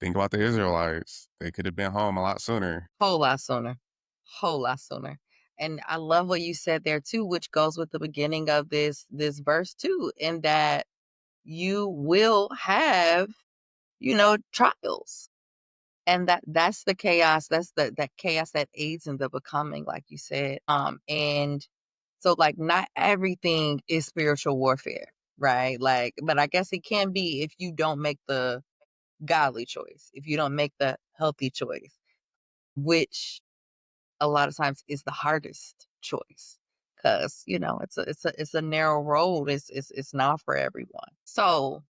[SPEAKER 2] Think about the Israelites. They could have been home a lot sooner.
[SPEAKER 1] Whole lot sooner. Whole lot sooner. And I love what you said there too, which goes with the beginning of this verse too, in that you will have, trials. And that's the chaos. That's that chaos that aids in the becoming, like you said. And so like not everything is spiritual warfare, right? Like, but I guess it can be if you don't make the godly choice, if you don't make the healthy choice, which a lot of times is the hardest choice because it's a narrow road. It's not for everyone. So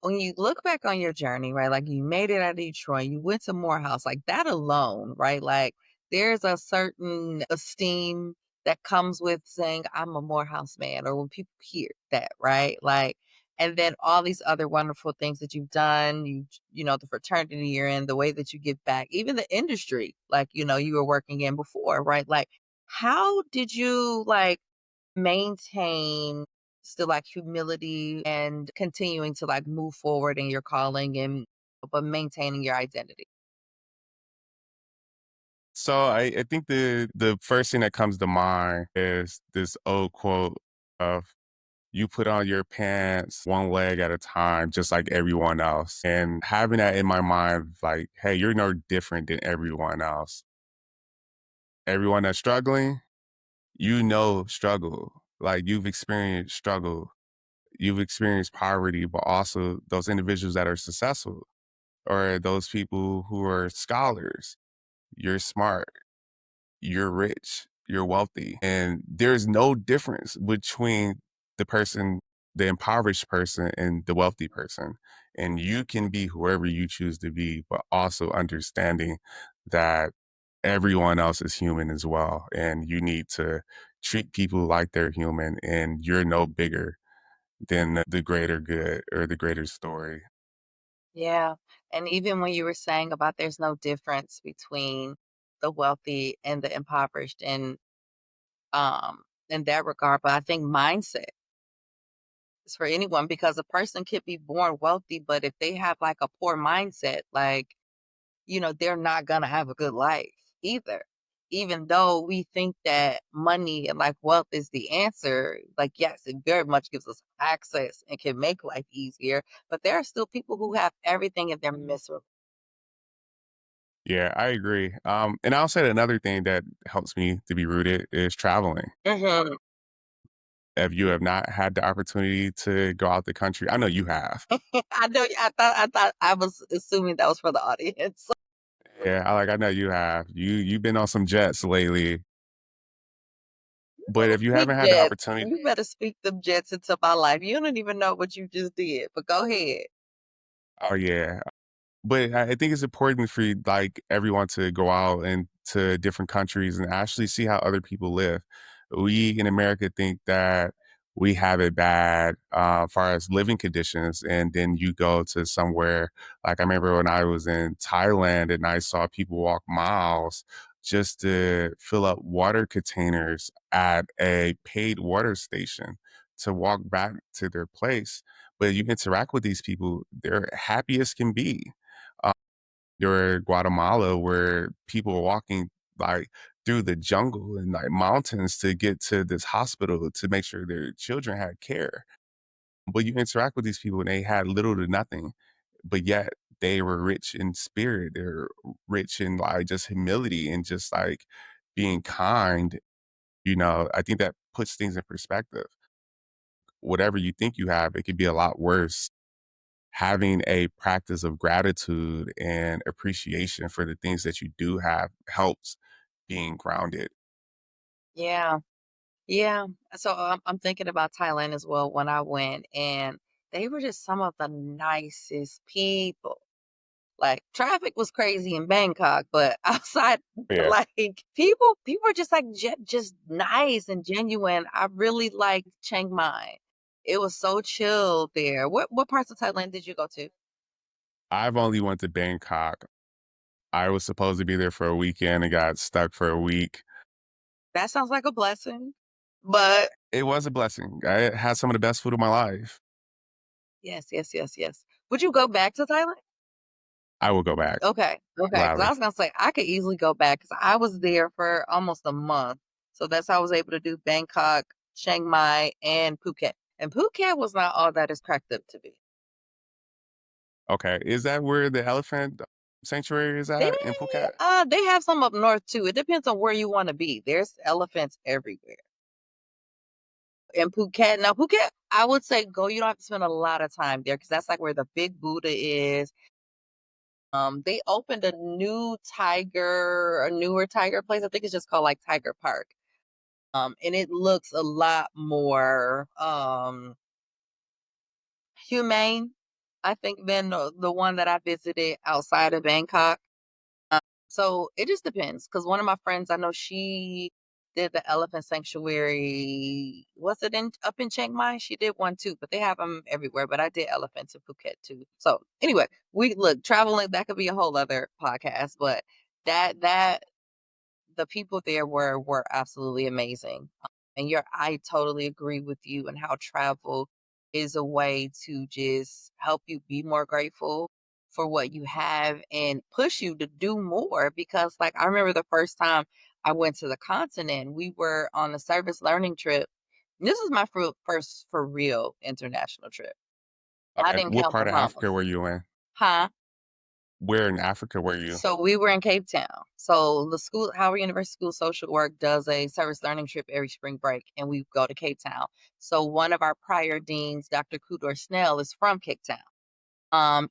[SPEAKER 1] when you look back on your journey, right, like you made it out of Detroit, you went to Morehouse, like that alone, right, like there's a certain esteem that comes with saying I'm a Morehouse man, or when people hear that, right, like and then all these other wonderful things that you've done, the fraternity you're in, the way that you give back, even the industry, like, you were working in before, right? Like, how did you like maintain still like humility and continuing to like move forward in your calling and but maintaining your identity?
[SPEAKER 2] So I think the first thing that comes to mind is this old quote of you put on your pants one leg at a time, just like everyone else. And having that in my mind, like, hey, you're no different than everyone else. Everyone that's struggling, struggle. Like you've experienced struggle, you've experienced poverty, but also those individuals that are successful or those people who are scholars. You're smart, you're rich, you're wealthy. And there's no difference between the person, the impoverished person, and the wealthy person. And you can be whoever you choose to be, but also understanding that everyone else is human as well. And you need to treat people like they're human, and you're no bigger than the greater good or the greater story.
[SPEAKER 1] Yeah. And even when you were saying about there's no difference between the wealthy and the impoverished um in that regard, but I think mindset is for anyone because a person could be born wealthy, but if they have like a poor mindset, like, they're not gonna have a good life either. Even though we think that money and like wealth is the answer, like yes, it very much gives us access and can make life easier. But there are still people who have everything and they're miserable.
[SPEAKER 2] Yeah, I agree. And I'll say another thing that helps me to be rooted is traveling.
[SPEAKER 1] Hmm.
[SPEAKER 2] If you have not had the opportunity to go out the country, I know you have.
[SPEAKER 1] I know. I thought I was assuming that was for the audience.
[SPEAKER 2] Yeah, I know you have. You've been on some jets lately,
[SPEAKER 1] You
[SPEAKER 2] but
[SPEAKER 1] better
[SPEAKER 2] if you
[SPEAKER 1] speak
[SPEAKER 2] haven't had the
[SPEAKER 1] jets.
[SPEAKER 2] opportunity,
[SPEAKER 1] You better speak them jets into my life. You don't even know what you just did, but go ahead.
[SPEAKER 2] oh yeah, but I think it's important for like everyone to go out and to different countries and actually see how other people live. We in America think that we have it bad as far as living conditions, and then you go to somewhere like I remember when I was in Thailand and I saw people walk miles just to fill up water containers at a paid water station to walk back to their place. But you interact with these people, they're happy as can be or Guatemala where people were walking like through the jungle and like mountains to get to this hospital to make sure their children had care. But you interact with these people and they had little to nothing, but yet they were rich in spirit. They're rich in like just humility and just like being kind. I think that puts things in perspective. Whatever you think you have, it could be a lot worse. Having a practice of gratitude and appreciation for the things that you do have helps being grounded.
[SPEAKER 1] Yeah. Yeah. So I'm thinking about Thailand as well when I went, and they were just some of the nicest people. Like traffic was crazy in Bangkok, but outside,
[SPEAKER 2] Yeah.
[SPEAKER 1] like people are just like just nice and genuine. I really liked Chiang Mai. It was so chill there. What parts of Thailand did you go to?
[SPEAKER 2] I've only went to Bangkok. I was supposed to be there for a weekend and got stuck for a week.
[SPEAKER 1] That sounds like a blessing. But
[SPEAKER 2] It was a blessing. I had some of the best food of my life.
[SPEAKER 1] yes, yes, yes, yes. Would you go back to Thailand?
[SPEAKER 2] I will go back
[SPEAKER 1] Okay, okay. Because I
[SPEAKER 2] gladly.
[SPEAKER 1] was gonna say I could easily go back because I was there for almost a month, so that's how I was able to do Bangkok, Chiang Mai, and Phuket. And Phuket was not all that it's cracked up to be.
[SPEAKER 2] Okay. Is that where the elephant sanctuary is
[SPEAKER 1] They
[SPEAKER 2] at in Phuket?
[SPEAKER 1] they have some up north too. It depends on where you want to be. There's elephants everywhere. In Phuket, now Phuket, I would say go. You don't have to spend a lot of time there because that's like where the big Buddha is. They opened a newer tiger place. I think it's just called like Tiger Park. And it looks a lot more humane, I think, than the one that I visited outside of Bangkok. So it just depends. Because one of my friends, I know she did the elephant sanctuary. Was it in up in Chiang Mai? She did one too, but they have them everywhere. But I did elephants in Phuket too. So anyway, we look traveling. That could be a whole other podcast, but that the people there were absolutely amazing. And I totally agree with you and how travel is a way to just help you be more grateful for what you have and push you to do more. Because like I remember the first time I went to the continent, we were on a service learning trip. This was my first for real international trip. I
[SPEAKER 2] Okay.
[SPEAKER 1] didn't
[SPEAKER 2] What
[SPEAKER 1] count the
[SPEAKER 2] part of Africa
[SPEAKER 1] Bahamas.
[SPEAKER 2] were you in?
[SPEAKER 1] Huh?
[SPEAKER 2] Where in Africa were you?
[SPEAKER 1] So we were in Cape Town. So the school, Howard University School of Social Work does a service learning trip every spring break, and we go to Cape Town. So one of our prior deans, Dr. Kudor Snell, is from Cape Town.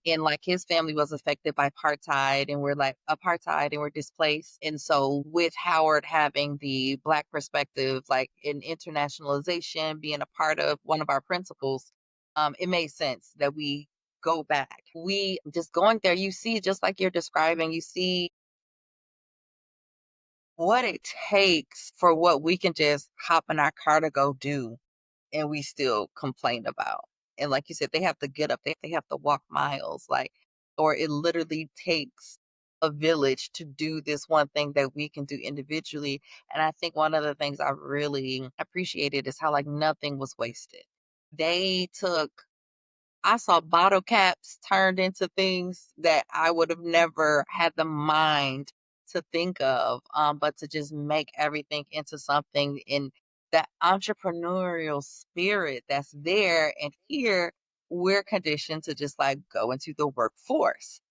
[SPEAKER 1] And like his family was affected by apartheid and we're displaced. And so with Howard having the black perspective, like in internationalization, being a part of one of our principles, it made sense that we go back. We just going there, you see, just like you're describing, you see what it takes for what we can just hop in our car to go do and we still complain about. And like you said, they have to get up, they have to walk miles, like, or it literally takes a village to do this one thing that we can do individually. And I think one of the things I really appreciated is how like nothing was wasted. They took I saw bottle caps turned into things that I would have never had the mind to think of, but to just make everything into something in that entrepreneurial spirit that's there. And here we're conditioned to just like go into the workforce.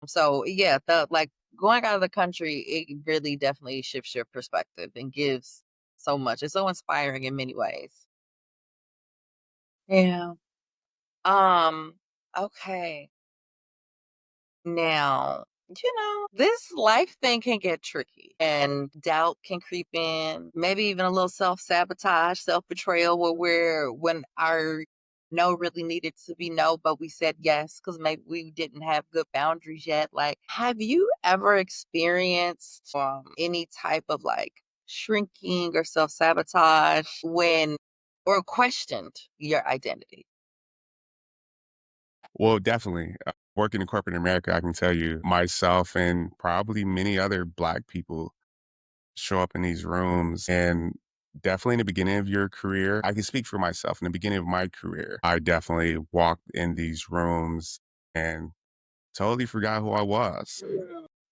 [SPEAKER 1] So yeah, the like going out of the country, it really definitely shifts your perspective and gives so much. It's so inspiring in many ways. Yeah. Um, okay. Now, this life thing can get tricky and doubt can creep in, maybe even a little self-sabotage, self-betrayal when our no really needed to be no, but we said yes because maybe we didn't have good boundaries yet. Like, have you ever experienced any type of like shrinking or self-sabotage when or questioned your identity?
[SPEAKER 2] Well, definitely. Working in corporate America, I can tell you, myself and probably many other Black people show up in these rooms. And definitely in the beginning of your career, I can speak for myself. In the beginning of my career, I definitely walked in these rooms and totally forgot who I was,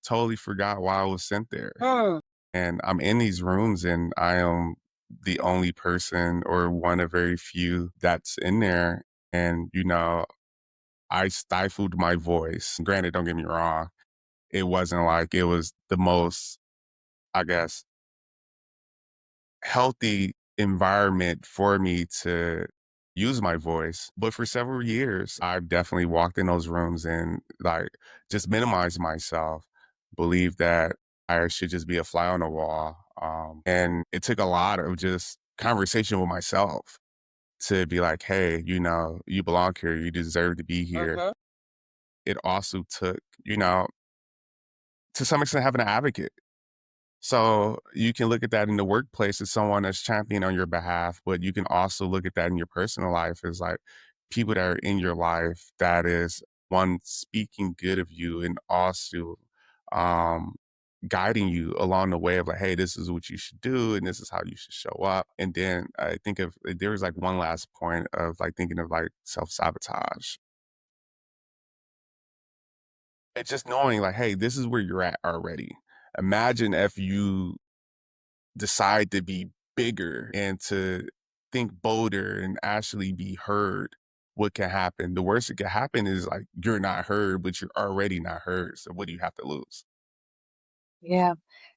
[SPEAKER 2] totally forgot why I was sent there.
[SPEAKER 1] Mm,
[SPEAKER 2] And I'm in these rooms and I am the only person or one of very few that's in there. And, I stifled my voice. Granted, don't get me wrong. It wasn't like it was the most, I guess, healthy environment for me to use my voice. But for several years, I've definitely walked in those rooms and like just minimized myself, believed that I should just be a fly on the wall. And it took a lot of just conversation with myself to be like, hey, you belong here. You deserve to be here.
[SPEAKER 1] mhm.
[SPEAKER 2] It also took, to some extent, having an advocate. So you can look at that in the workplace as someone that's championing on your behalf, but you can also look at that in your personal life as like people that are in your life that is one speaking good of you and also um guiding you along the way of like, hey, this is what you should do and this is how you should show up. And then I think of there was like one last point of like thinking of like self-sabotage. It's just knowing like, hey, this is where you're at already. Imagine if you decide to be bigger and to think bolder and actually be heard, what can happen? The worst that can happen is like you're not heard, but you're already not heard. So what do you have to lose?
[SPEAKER 1] Yeah.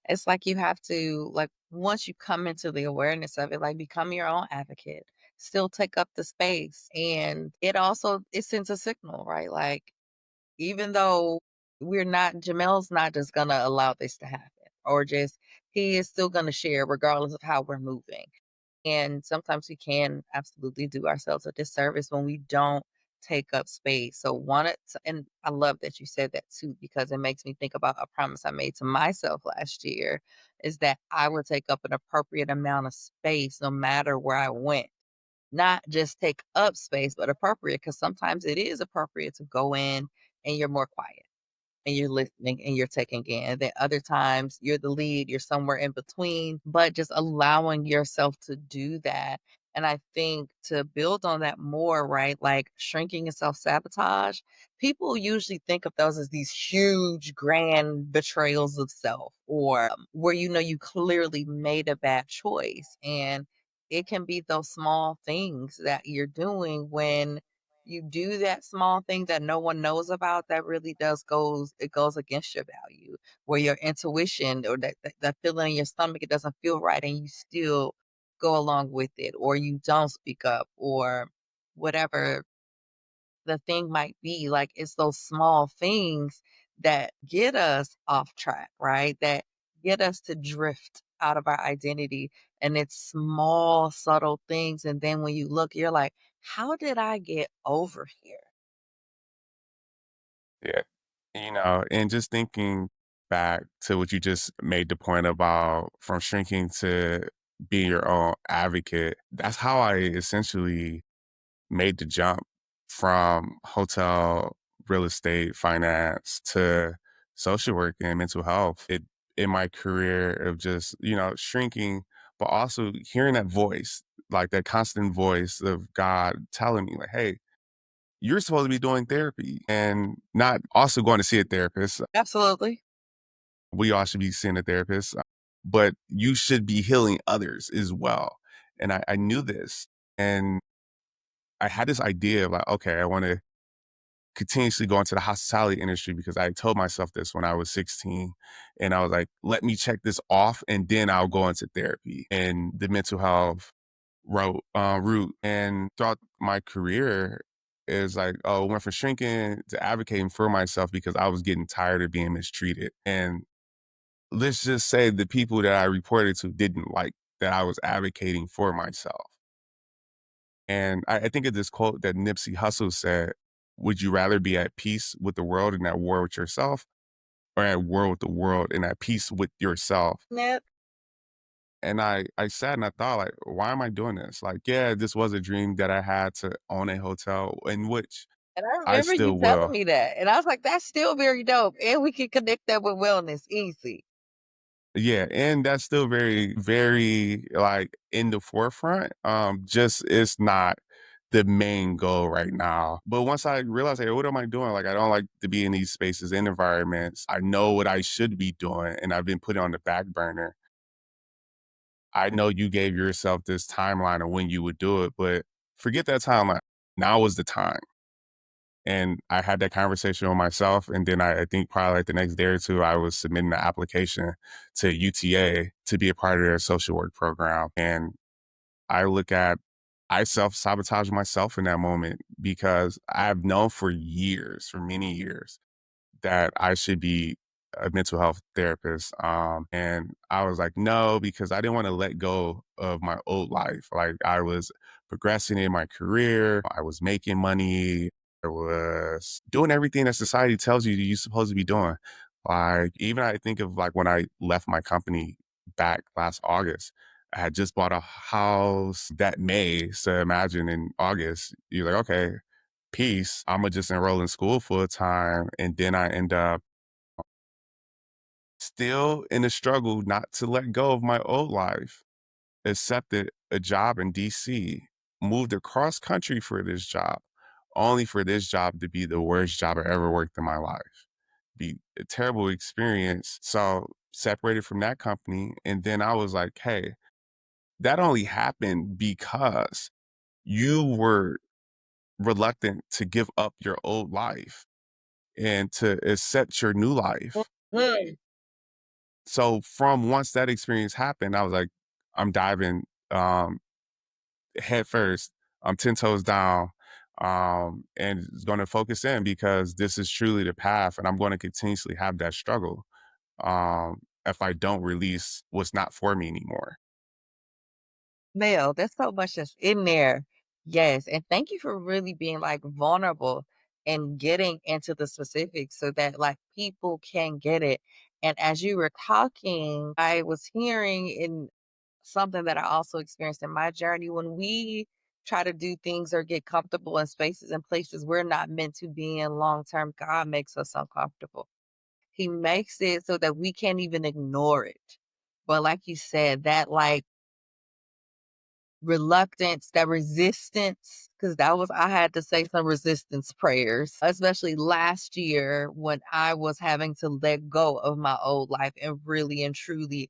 [SPEAKER 1] It's like you have to, like, once you come into the awareness of it, like, become your own advocate, still take up the space. And it sends a signal, right? Like, even though Jamel's not just going to allow this to happen or just, he is still going to share regardless of how we're moving. And sometimes we can absolutely do ourselves a disservice when we don't take up space. So and I love that you said that too, because it makes me think about a promise I made to myself last year is that I would take up an appropriate amount of space no matter where I went. Not just take up space, but appropriate, because sometimes it is appropriate to go in and you're more quiet and you're listening and you're taking in. And then other times you're the lead, you're somewhere in between, but just allowing yourself to do that. And I think to build on that more, right? Like shrinking and self sabotage, people usually think of those as these huge, grand betrayals of self, or where you know you clearly made a bad choice. And it can be those small things that you're doing when you do that small thing that no one knows about that really goes against your value, where your intuition or that feeling in your stomach, it doesn't feel right and you still go along with it, or you don't speak up, or whatever the thing might be. Like, it's those small things that get us off track, right? That get us to drift out of our identity. And it's small, subtle things. And then when you look, you're like, how did I get over here?
[SPEAKER 2] Yeah. And just thinking back to what you just made the point about from shrinking to being your own advocate, that's how I essentially made the jump from hotel, real estate, finance to social work and mental health. It in my career of just, shrinking, but also hearing that voice, like that constant voice of God telling me, like, hey, you're supposed to be doing therapy and not also going to see a therapist.
[SPEAKER 1] Absolutely.
[SPEAKER 2] We all should be seeing a therapist, but you should be healing others as well. And I knew this. And I had this idea of like, okay, I want to continuously go into the hospitality industry because I told myself this when I was 16. And I was like, let me check this off and then I'll go into therapy and the mental health route. And throughout my career, is like, oh, went from shrinking to advocating for myself because I was getting tired of being mistreated. And let's just say the people that I reported to didn't like that I was advocating for myself. And I think of this quote that Nipsey Hussle said, would you rather be at peace with the world and at war with yourself, or at war with the world and at peace with yourself?
[SPEAKER 1] Yep.
[SPEAKER 2] And I sat and I thought, like, why am I doing this? Like, yeah, this was a dream that I had to own a hotel, in which
[SPEAKER 1] And I
[SPEAKER 2] I
[SPEAKER 1] remember you
[SPEAKER 2] still
[SPEAKER 1] telling
[SPEAKER 2] will.
[SPEAKER 1] me that. And I was like, that's still very dope. And we can connect that with wellness easy.
[SPEAKER 2] Yeah, and that's still very, very, like, in the forefront, just it's not the main goal right now. But once I realized, "Hey, what am I doing?" Like, I don't like to be in these spaces and environments. I know what I should be doing, and I've been putting on the back burner. I know you gave yourself this timeline of when you would do it, but forget that timeline. Now is the time. And I had that conversation with myself, and then I think probably like the next day or two, I was submitting the application to UTA to be a part of their social work program. And I look at I self-sabotage myself in that moment because I've known for years, for many years, that I should be a mental health therapist. And I was like, no, because I didn't want to let go of my old life. Like I was progressing in my career, I was making money, I was doing everything that society tells you you're supposed to be doing. Like even I think of like when I left my company back last August. I had just bought a house that May. So imagine in August, you're like, okay, peace. I'm gonna just enroll in school full time. And then I end up still in a struggle not to let go of my old life, accepted a job in DC, moved across country for this job, only for this job to be the worst job I ever worked in my life. Be a terrible experience. So separated from that company. And then I was like, hey, that only happened because you were reluctant to give up your old life and to accept your new life.
[SPEAKER 1] Mhm.
[SPEAKER 2] So from once that experience happened, I was like, I'm diving head first. I'm 10 toes down and going to focus in because this is truly the path. And I'm going to continuously have that struggle if I don't release what's not for me anymore.
[SPEAKER 1] Mel, there's so much that's in there. Yes, and thank you for really being, like, vulnerable and getting into the specifics so that, like, people can get it, and as you were talking, I was hearing in something that I also experienced in my journey when we try to do things or get comfortable in spaces and places we're not meant to be in long term, God makes us uncomfortable. He makes it so that we can't even ignore it. But like you said, that like reluctance, that resistance, because that was I had to say some resistance prayers, especially last year when I was having to let go of my old life and really and truly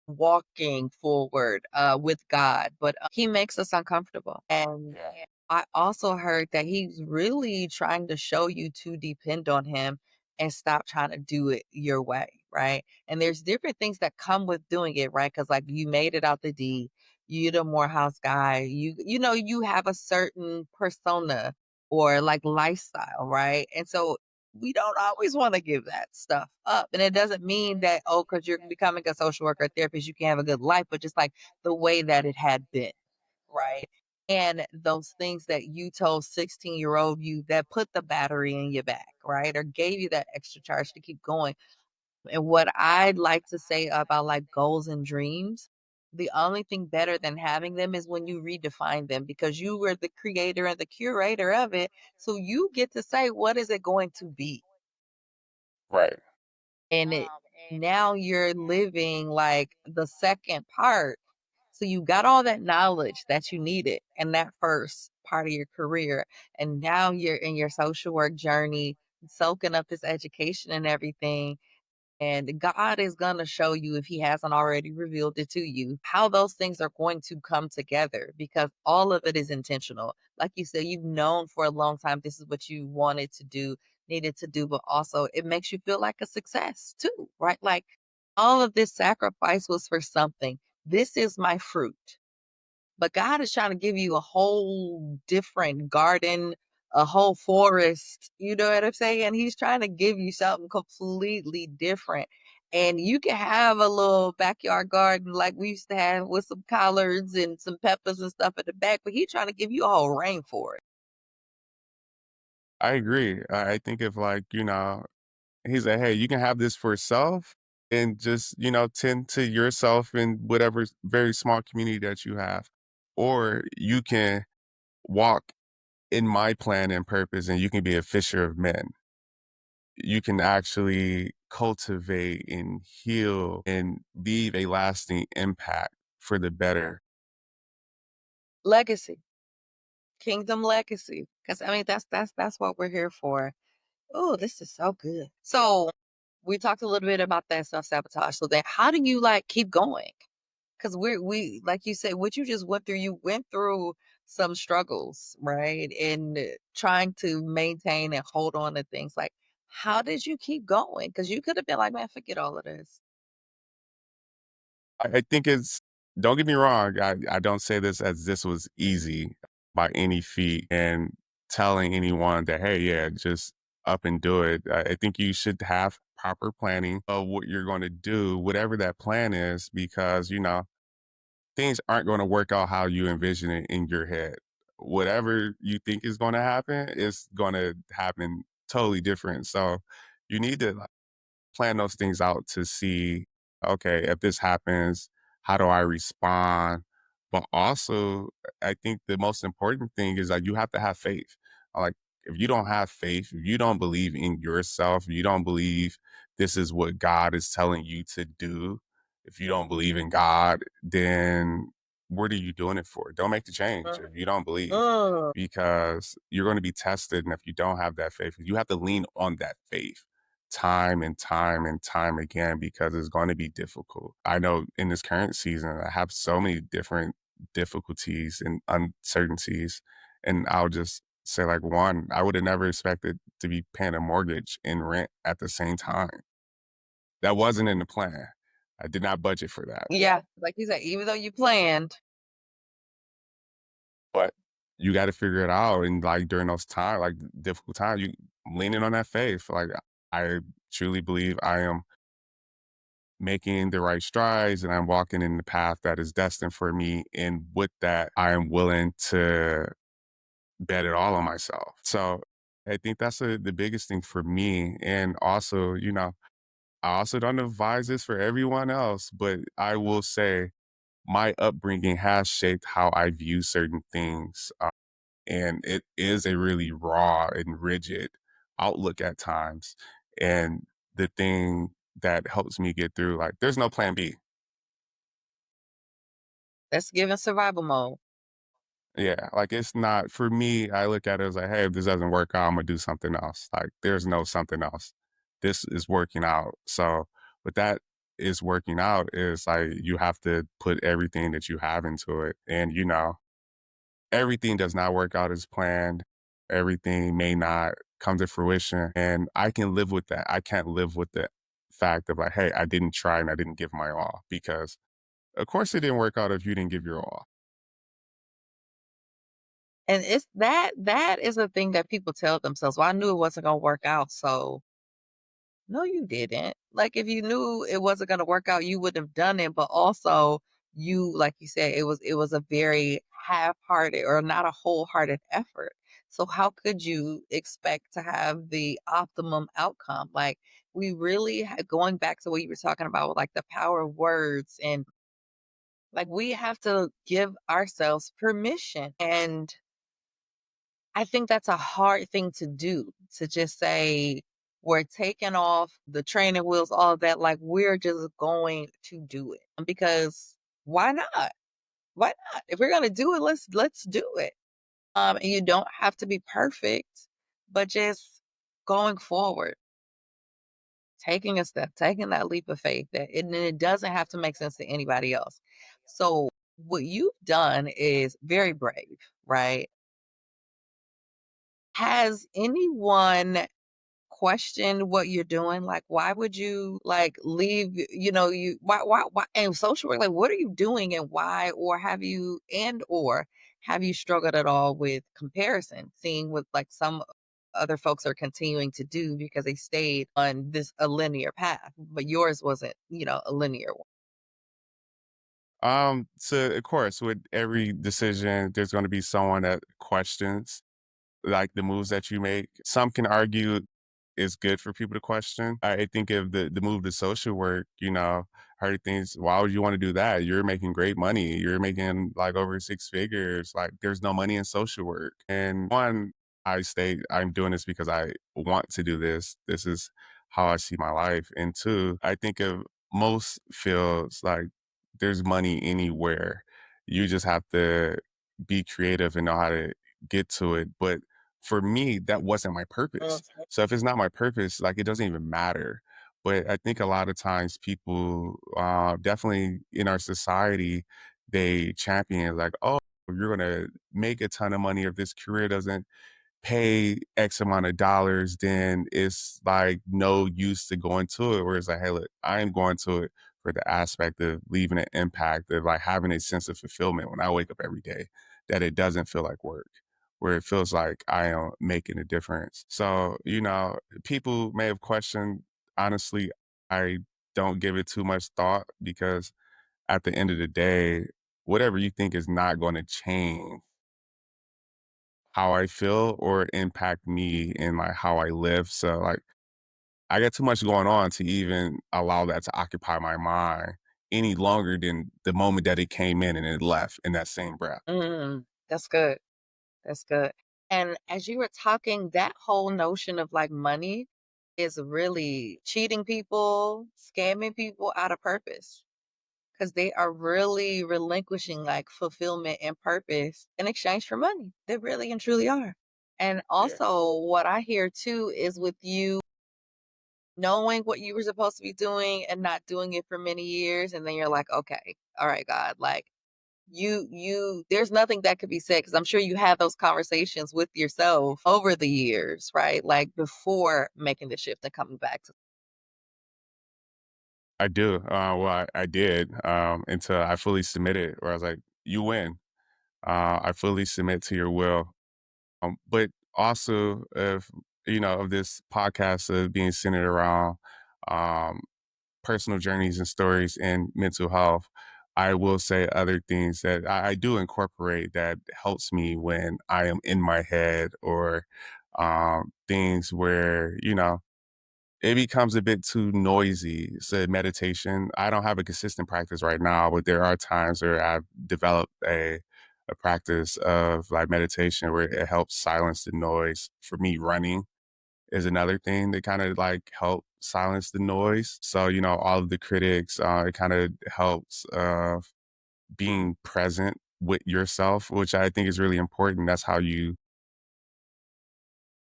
[SPEAKER 1] walking forward with God. But He makes us uncomfortable. And
[SPEAKER 2] Yeah.
[SPEAKER 1] I also heard that He's really trying to show you to depend on Him and stop trying to do it your way. Right. And there's different things that come with doing it. Right. Because like you made it out the D, you the Morehouse guy, you know, you have a certain persona or like lifestyle, right? And so we don't always want to give that stuff up. And it doesn't mean that, oh, because you're becoming a social worker or therapist, you can have a good life, but just like the way that it had been, right? And those things that you told 16-year-old you that put the battery in your back, right? Or gave you that extra charge to keep going. And what I'd like to say about like goals and dreams, the only thing better than having them is when you redefine them because you were the creator and the curator of it. So you get to say, what is it going to be?
[SPEAKER 2] Right.
[SPEAKER 1] And it now you're living like the second part. So you got all that knowledge that you needed in that first part of your career. And now you're in your social work journey, soaking up this education and everything. And God is going to show you, if He hasn't already revealed it to you, how those things are going to come together because all of it is intentional. Like you said, you've known for a long time this is what you wanted to do, needed to do, but also it makes you feel like a success too, right? Like all of this sacrifice was for something. This is my fruit. But God is trying to give you a whole different garden, a whole forest, you know what I'm saying? He's trying to give you something completely different. And you can have a little backyard garden like we used to have with some collards and some peppers and stuff at the back, but he's trying to give you a whole rainforest.
[SPEAKER 2] I agree. I think if like, he said, "Hey, you can have this for yourself and just, tend to yourself in whatever very small community that you have. Or you can walk in my plan and purpose and you can be a fisher of men. You can actually cultivate and heal and leave a lasting impact for the better."
[SPEAKER 1] Legacy, kingdom legacy. Because I mean that's what we're here for. Oh, this is so good. So we talked a little bit about that self-sabotage. So then how do you like keep going? Because we like you said, what you just went through, you went through some struggles, right? In trying to maintain and hold on to things. Like, how did you keep going? Because you could have been like, man, forget all of this.
[SPEAKER 2] I think it's don't get me wrong, I don't say this as this was easy by any feat and telling anyone that, "Hey, yeah, just up and do it." I think you should have proper planning of what you're gonna do, whatever that plan is, because, things aren't gonna work out how you envision it in your head. Whatever you think is gonna happen is gonna happen totally different, so you need to plan those things out to see, okay, if this happens, how do I respond? But also, I think the most important thing is that you have to have faith. Like, if you don't have faith, if you don't believe in yourself, if you don't believe this is what God is telling you to do, if you don't believe in God, then what are you doing it for? Don't make the change if you don't believe,
[SPEAKER 1] Mm.
[SPEAKER 2] because you're going to be tested. And if you don't have that faith, you have to lean on that faith time and time and time again because it's going to be difficult. I know in this current season, I have so many different difficulties and uncertainties. And I'll just say, like, one, I would have never expected to be paying a mortgage and rent at the same time. That wasn't in the plan. I did not budget for that.
[SPEAKER 1] Yeah, like you said, even though you planned,
[SPEAKER 2] But you got to figure it out. And like during those times, like difficult times, you leaning on that faith. Like, I truly believe I am making the right strides and I'm walking in the path that is destined for me. And with that, I am willing to bet it all on myself. So I think that's the biggest thing for me. And also, I also don't advise this for everyone else, but I will say my upbringing has shaped how I view certain things. And it is a really raw and rigid outlook at times. And the thing that helps me get through, like, there's no plan B.
[SPEAKER 1] That's given survival mode.
[SPEAKER 2] Yeah, like, it's not for me, I look at it as like, "Hey, if this doesn't work out, Imma do something else." Like, there's no something else. This is working out. So, what that is working out is, like, you have to put everything that you have into it, and, everything does not work out as planned. Everything may not come to fruition, and I can live with that. I can't live with the fact of, like, "Hey, I didn't try and I didn't give my all," because, of course, it didn't work out if you didn't give your all.
[SPEAKER 1] And it's that is a thing that people tell themselves, "Well, I knew it wasn't gonna work out, so." No, you didn't. Like, if you knew it wasn't gonna work out, you wouldn't have done it, but also you like you said, it was a very half-hearted or not a wholehearted effort. So how could you expect to have the optimum outcome? Like, we really going back to what you were talking about with, like, the power of words and, like, we have to give ourselves permission, and I think that's a hard thing to do, to just say, "We're taking off the training wheels," all of that, like, we're just going to do it, because why not? Why not? If we're gonna do it, let's do it. And you don't have to be perfect, but just going forward, taking a step, taking that leap of faith that and it doesn't have to make sense to anybody else. So, what you've done is very brave, right? Has anyone question what you're doing? Like, why would you like leave, you why and social work, like what are you doing and why? Or have you struggled at all with comparison, seeing what like some other folks are continuing to do because they stayed on this a linear path, but yours wasn't, a linear one.
[SPEAKER 2] So of course, with every decision, there's gonna be someone that questions like the moves that you make. Some can argue it's good for people to question. I think of the move to social work, heard things, why would you want to do that? You're making great money. You're making like over six figures. Like there's no money in social work. And one, I state I'm doing this because I want to do this. This is how I see my life. And two, I think of most fields like there's money anywhere. You just have to be creative and know how to get to it. But for me, that wasn't my purpose.
[SPEAKER 1] Mhm.
[SPEAKER 2] So if it's not my purpose, like it doesn't even matter. But I think a lot of times people, definitely in our society, they champion like, oh, you're gonna make a ton of money if this career doesn't pay X amount of dollars, then it's like no use to go into it. Where it's like, hey, look, I am going to it for the aspect of leaving an impact, of like having a sense of fulfillment when I wake up every day, that it doesn't feel like work, where it feels like I am making a difference. So, people may have questioned, honestly, I don't give it too much thought because at the end of the day, whatever you think is not going to change how I feel or impact me and like how I live. So like I got too much going on to even allow that to occupy my mind any longer than the moment that it came in and it left in that same breath.
[SPEAKER 1] That's good. That's good. And as you were talking, that whole notion of like money is really cheating people, scamming people out of purpose because they are really relinquishing like fulfillment and purpose in exchange for money. They really and truly are. And
[SPEAKER 2] Yeah.
[SPEAKER 1] also, what I hear too is with you knowing what you were supposed to be doing and not doing it for many years. And then you're like, okay, all right, God, like, there's nothing that could be said because I'm sure you had those conversations with yourself over the years, right? Like before making the shift and coming back to.
[SPEAKER 2] I do. I did until I fully submitted, where I was like, you win. I fully submit to your will. But also, of of this podcast of being centered around um, personal journeys and stories in mental health. I will say other things that I do incorporate that helps me when I am in my head or things where, it becomes a bit too noisy. So meditation, I don't have a consistent practice right now, but there are times where I've developed a practice of like meditation where it helps silence the noise. For me, running is another thing that kind of like help silence the noise. So, all of the critics, it kind of helps being present with yourself, which I think is really important. That's how you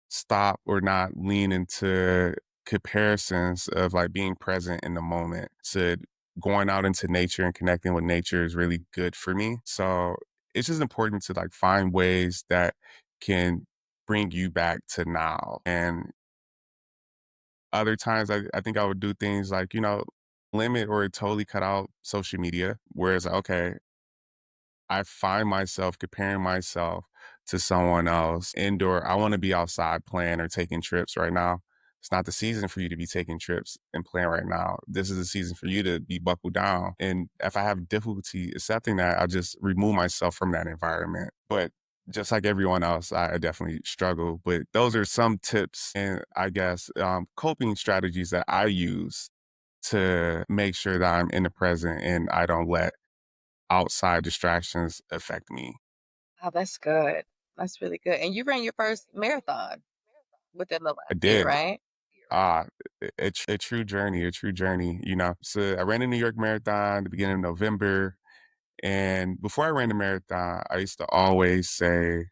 [SPEAKER 2] stop or not lean into comparisons of like being present in the moment. So going out into nature and connecting with nature is really good for me. So it's just important to like find ways that can bring you back to now. And other times I think I would do things like, limit or totally cut out social media. Whereas, okay, I find myself comparing myself to someone else indoor. I want to be outside playing or taking trips right now. It's not the season for you to be taking trips and playing right now. This is the season for you to be buckled down. And if I have difficulty accepting that, I'll just remove myself from that environment. But just like everyone else, I definitely struggle. But those are some tips and I guess coping strategies that I use to make sure that I'm in the present and I don't let outside distractions affect me.
[SPEAKER 1] Oh, that's good. That's really good. And you ran your first marathon within the
[SPEAKER 2] I
[SPEAKER 1] last year,
[SPEAKER 2] did.
[SPEAKER 1] right?
[SPEAKER 2] Ah, a true journey, a true journey, So I ran the New York Marathon at the beginning of November. And before I ran the marathon, I used to always say,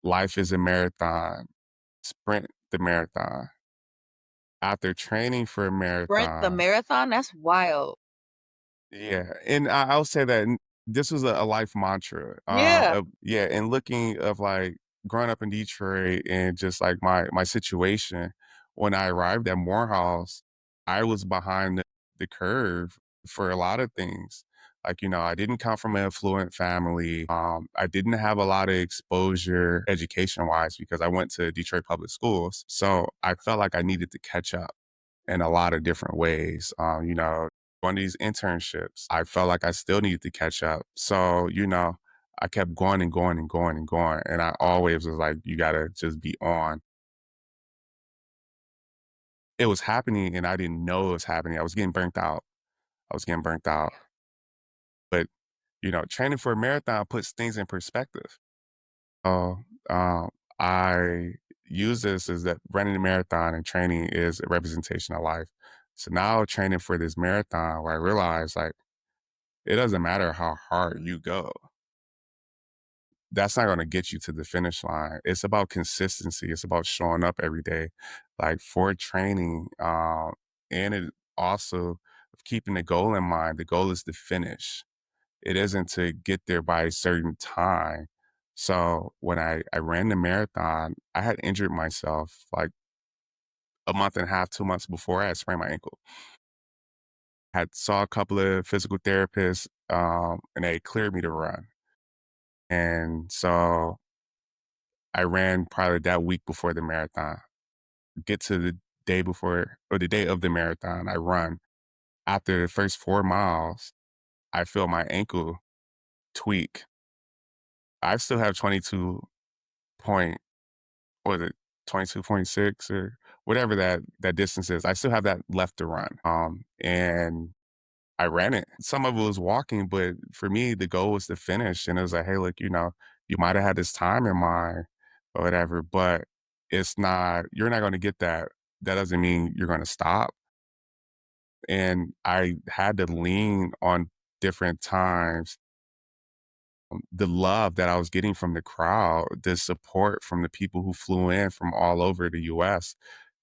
[SPEAKER 2] life is a marathon, sprint the marathon. After training for a
[SPEAKER 1] Sprint the
[SPEAKER 2] marathon,
[SPEAKER 1] marathon? That's wild.
[SPEAKER 2] yeah, and I'll say that this was a life mantra.
[SPEAKER 1] Yeah.
[SPEAKER 2] Yeah, and looking of like growing up in Detroit and just like my situation when I arrived at Morehouse, I was behind the curve for a lot of things. Like, I didn't come from an affluent family. I didn't have a lot of exposure education wise because I went to Detroit public schools. So I felt like I needed to catch up in a lot of different ways. One of these internships, I felt like I still needed to catch up. So, I kept going and going and going and going. And I always was like, you gotta just be on. It was happening and I didn't know it was happening. I was getting burnt out. I was getting burnt out. But, training for a marathon puts things in perspective. So um, I use this as that running a marathon and training is a representation of life. So now training for this marathon where I realized like it doesn't matter how hard you go. That's not going to get you to the finish line. It's about consistency. It's about showing up every day, like for training. And it also keeping the goal in mind. The goal is to finish. It isn't to get there by a certain time. So when I ran the marathon, I had injured myself like a month and a half, 2 months before I had sprained my ankle. Had saw a couple of physical therapists, and they cleared me to run. And so I ran probably that week before the marathon. Get to the day before or the day of the marathon, I run. After the first 4 miles, I feel my ankle tweak. I still have 22 point, what was it, 22.6 or whatever that distance is. I still have that left to run. And I ran it. Some of it was walking, but for me, the goal was to finish. And it was like, hey, look, you might have had this time in mind or whatever, but you're not going to get that. That doesn't mean you're going to stop. And I had to lean on different times the love that I was getting from the crowd, the support from the people who flew in from all over the US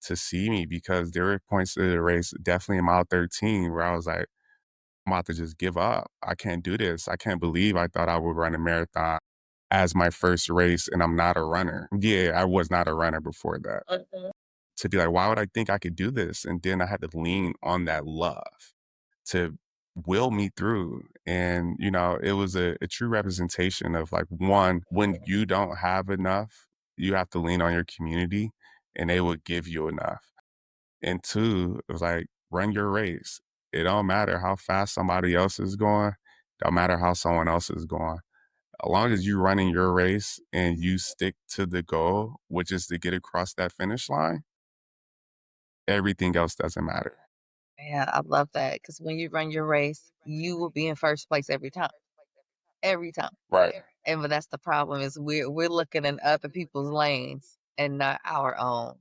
[SPEAKER 2] to see me because there were points of the race, definitely in mile 13, where I was like, I'm about to just give up. I can't do this. I can't believe I thought I would run a marathon as my first race and I'm not a runner. Yeah, I was not a runner before that.
[SPEAKER 1] Mhm.
[SPEAKER 2] To be like, why would I think I could do this? And then I had to lean on that love to will me through. And, it was a true representation of like, one, when you don't have enough, you have to lean on your community and they will give you enough. And two, it was like, run your race. It don't matter how fast somebody else is going. Don't matter how someone else is going. As long as you're running your race and you stick to the goal, which is to get across that finish line, everything else doesn't matter.
[SPEAKER 1] Yeah, I love that because when you run your race, you will be in first place every time.
[SPEAKER 2] Right.
[SPEAKER 1] And but that's the problem is we're looking in other people's lanes and not our own.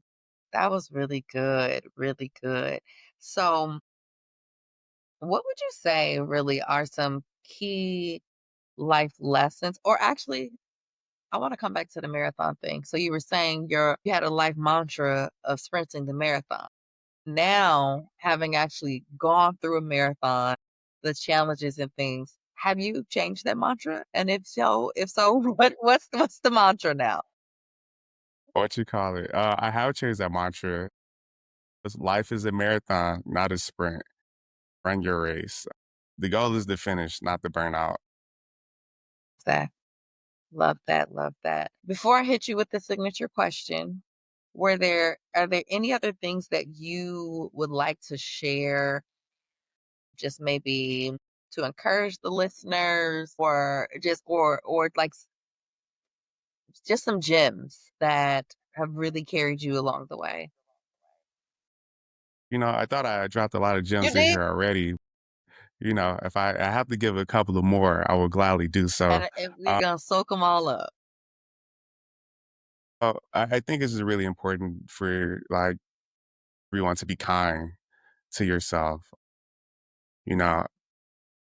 [SPEAKER 1] That was really good, really good. So, what would you say really are some key life lessons? Or actually, I want to come back to the marathon thing. So you were saying you had a life mantra of sprinting the marathon. Now, having actually gone through a marathon, the challenges and things, have you changed that mantra? And if so, what's the mantra now?
[SPEAKER 2] What you call it? I have changed that mantra. 'Cause life is a marathon, not a sprint. Run your race. The goal is to finish, not to burn out.
[SPEAKER 1] That love that, love that. Before I hit you with the signature question, are there any other things that you would like to share, just maybe to encourage the listeners or like just some gems that have really carried you along the way?
[SPEAKER 2] I thought I dropped a lot of
[SPEAKER 1] You
[SPEAKER 2] gems in
[SPEAKER 1] did,
[SPEAKER 2] here already. If I have to give a couple of more, I will gladly do so.
[SPEAKER 1] and we're gonna soak them all up.
[SPEAKER 2] I think it's really important for like everyone to be kind to yourself, you know,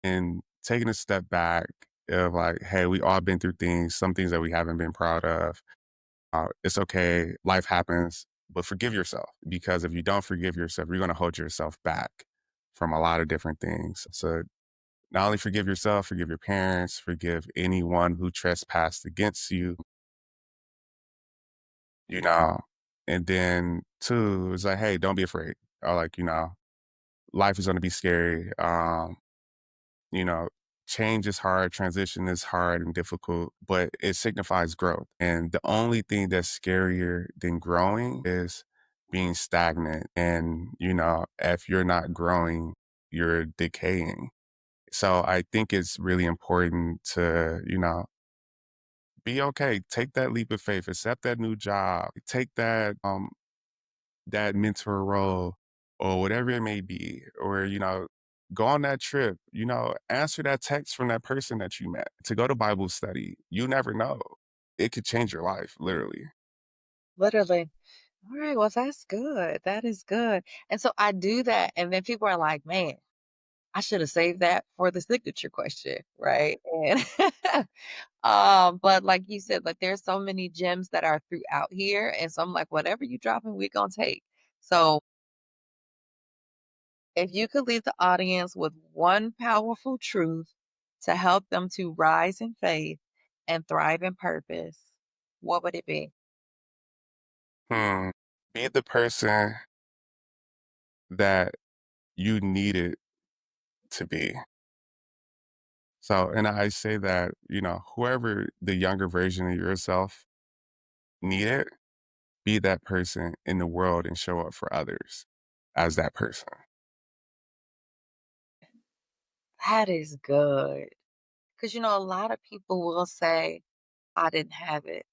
[SPEAKER 2] and taking a step back of like, hey, we all been through things, some things that we haven't been proud of. It's okay, life happens, but forgive yourself because if you don't forgive yourself, you're going to hold yourself back from a lot of different things. So not only forgive yourself, forgive your parents, forgive anyone who trespassed against you, you know. And then two is like, hey, don't be afraid. Or like, life is gonna be scary. You know, change is hard, transition is hard and difficult, but it signifies growth. And the only thing that's scarier than growing is being stagnant. And, if you're not growing, you're decaying. So I think it's really important to, be okay. Take that leap of faith, accept that new job, take that mentor role or whatever it may be, or, go on that trip, answer that text from that person that you met to go to Bible study. You never know. It could change your life, literally.
[SPEAKER 1] Literally. All right, well, that's good. That is good. And so I do that, and then people are like, "Man, I should have saved that for the signature question," right? And but like you said, like there's so many gems that are throughout here, and so I'm like, whatever you dropping, we're gonna take. So if you could leave the audience with one powerful truth to help them to rise in faith and thrive in purpose, what would it be?
[SPEAKER 2] Hmm. Be the person that you needed to be. So, and I say that, whoever the younger version of yourself needed, be that person in the world and show up for others as that person.
[SPEAKER 1] That is good. Because, a lot of people will say, I didn't have it,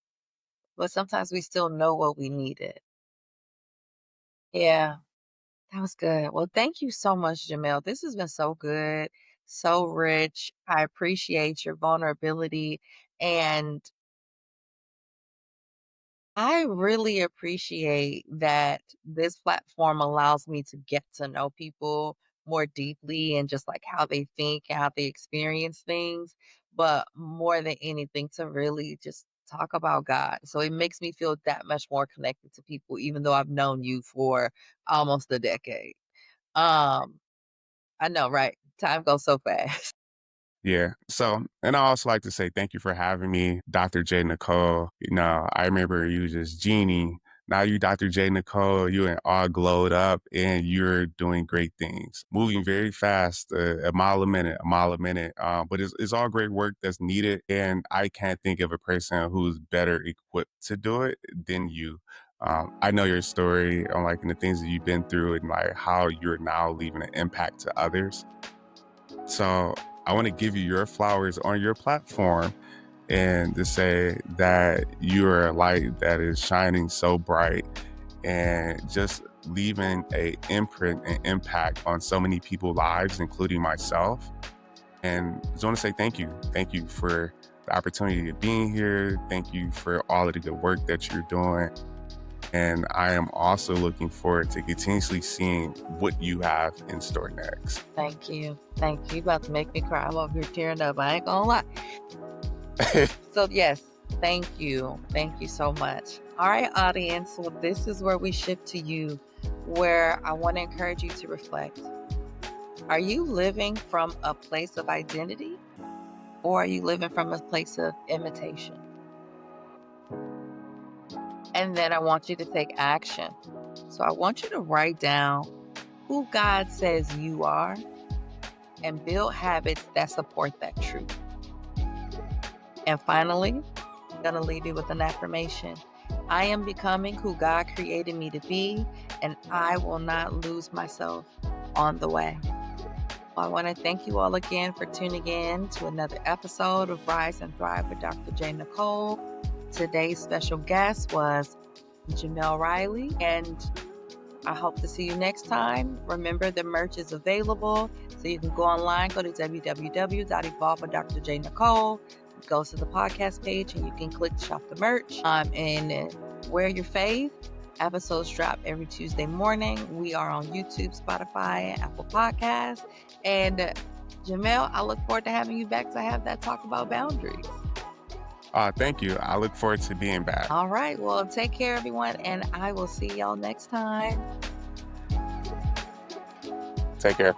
[SPEAKER 1] but sometimes we still know what we needed. Yeah, that was good. Well, thank you so much, Jamel. This has been so good, so rich. I appreciate your vulnerability. And I really appreciate that this platform allows me to get to know people more deeply and just like how they think and how they experience things, but more than anything to really just talk about God. So it makes me feel that much more connected to people, even though I've known you for almost a decade. Um, I know, right? Time goes so fast.
[SPEAKER 2] Yeah. So, and I also like to say thank you for having me, Dr. J. Nicole. I remember you just Jeannie. Now you Dr. J. Nicole, you and all glowed up and you're doing great things, moving very fast, a mile a minute, a mile a minute. But it's all great work that's needed. And I can't think of a person who's better equipped to do it than you. I know your story on like and the things that you've been through and like how you're now leaving an impact to others. So I want to give you your flowers on your platform and to say that you're a light that is shining so bright and just leaving a imprint and impact on so many people's lives, including myself. And I just want to say thank you. Thank you for the opportunity of being here. Thank you for all of the good work that you're doing. And I am also looking forward to continuously seeing what you have in store next.
[SPEAKER 1] Thank you. Thank you. You about to make me cry. I'm over here tearing up. I ain't gonna lie. So yes, thank you. Thank you so much. All right, audience. So this is where we shift to you, where I want to encourage you to reflect. Are you living from a place of identity, or are you living from a place of imitation? And then I want you to take action. So I want you to write down who God says you are and build habits that support that truth. And finally, I'm going to leave you with an affirmation. I am becoming who God created me to be, and I will not lose myself on the way. Well, I want to thank you all again for tuning in to another episode of Rise and Thrive with Dr. J. Nicole. Today's special guest was Jamel Riley, and I hope to see you next time. Remember, the merch is available, so you can go online, go to www.evolvewithdrjnicole, go to the podcast page, and you can click to shop the merch and wear your fave. Episodes drop every Tuesday morning. We are on YouTube, Spotify, and Apple Podcasts. And Jamel, I look forward to having you back to have that talk about boundaries.
[SPEAKER 2] Thank you. I look forward to being back.
[SPEAKER 1] All right. Well, take care, everyone, and I will see y'all next time.
[SPEAKER 2] Take care.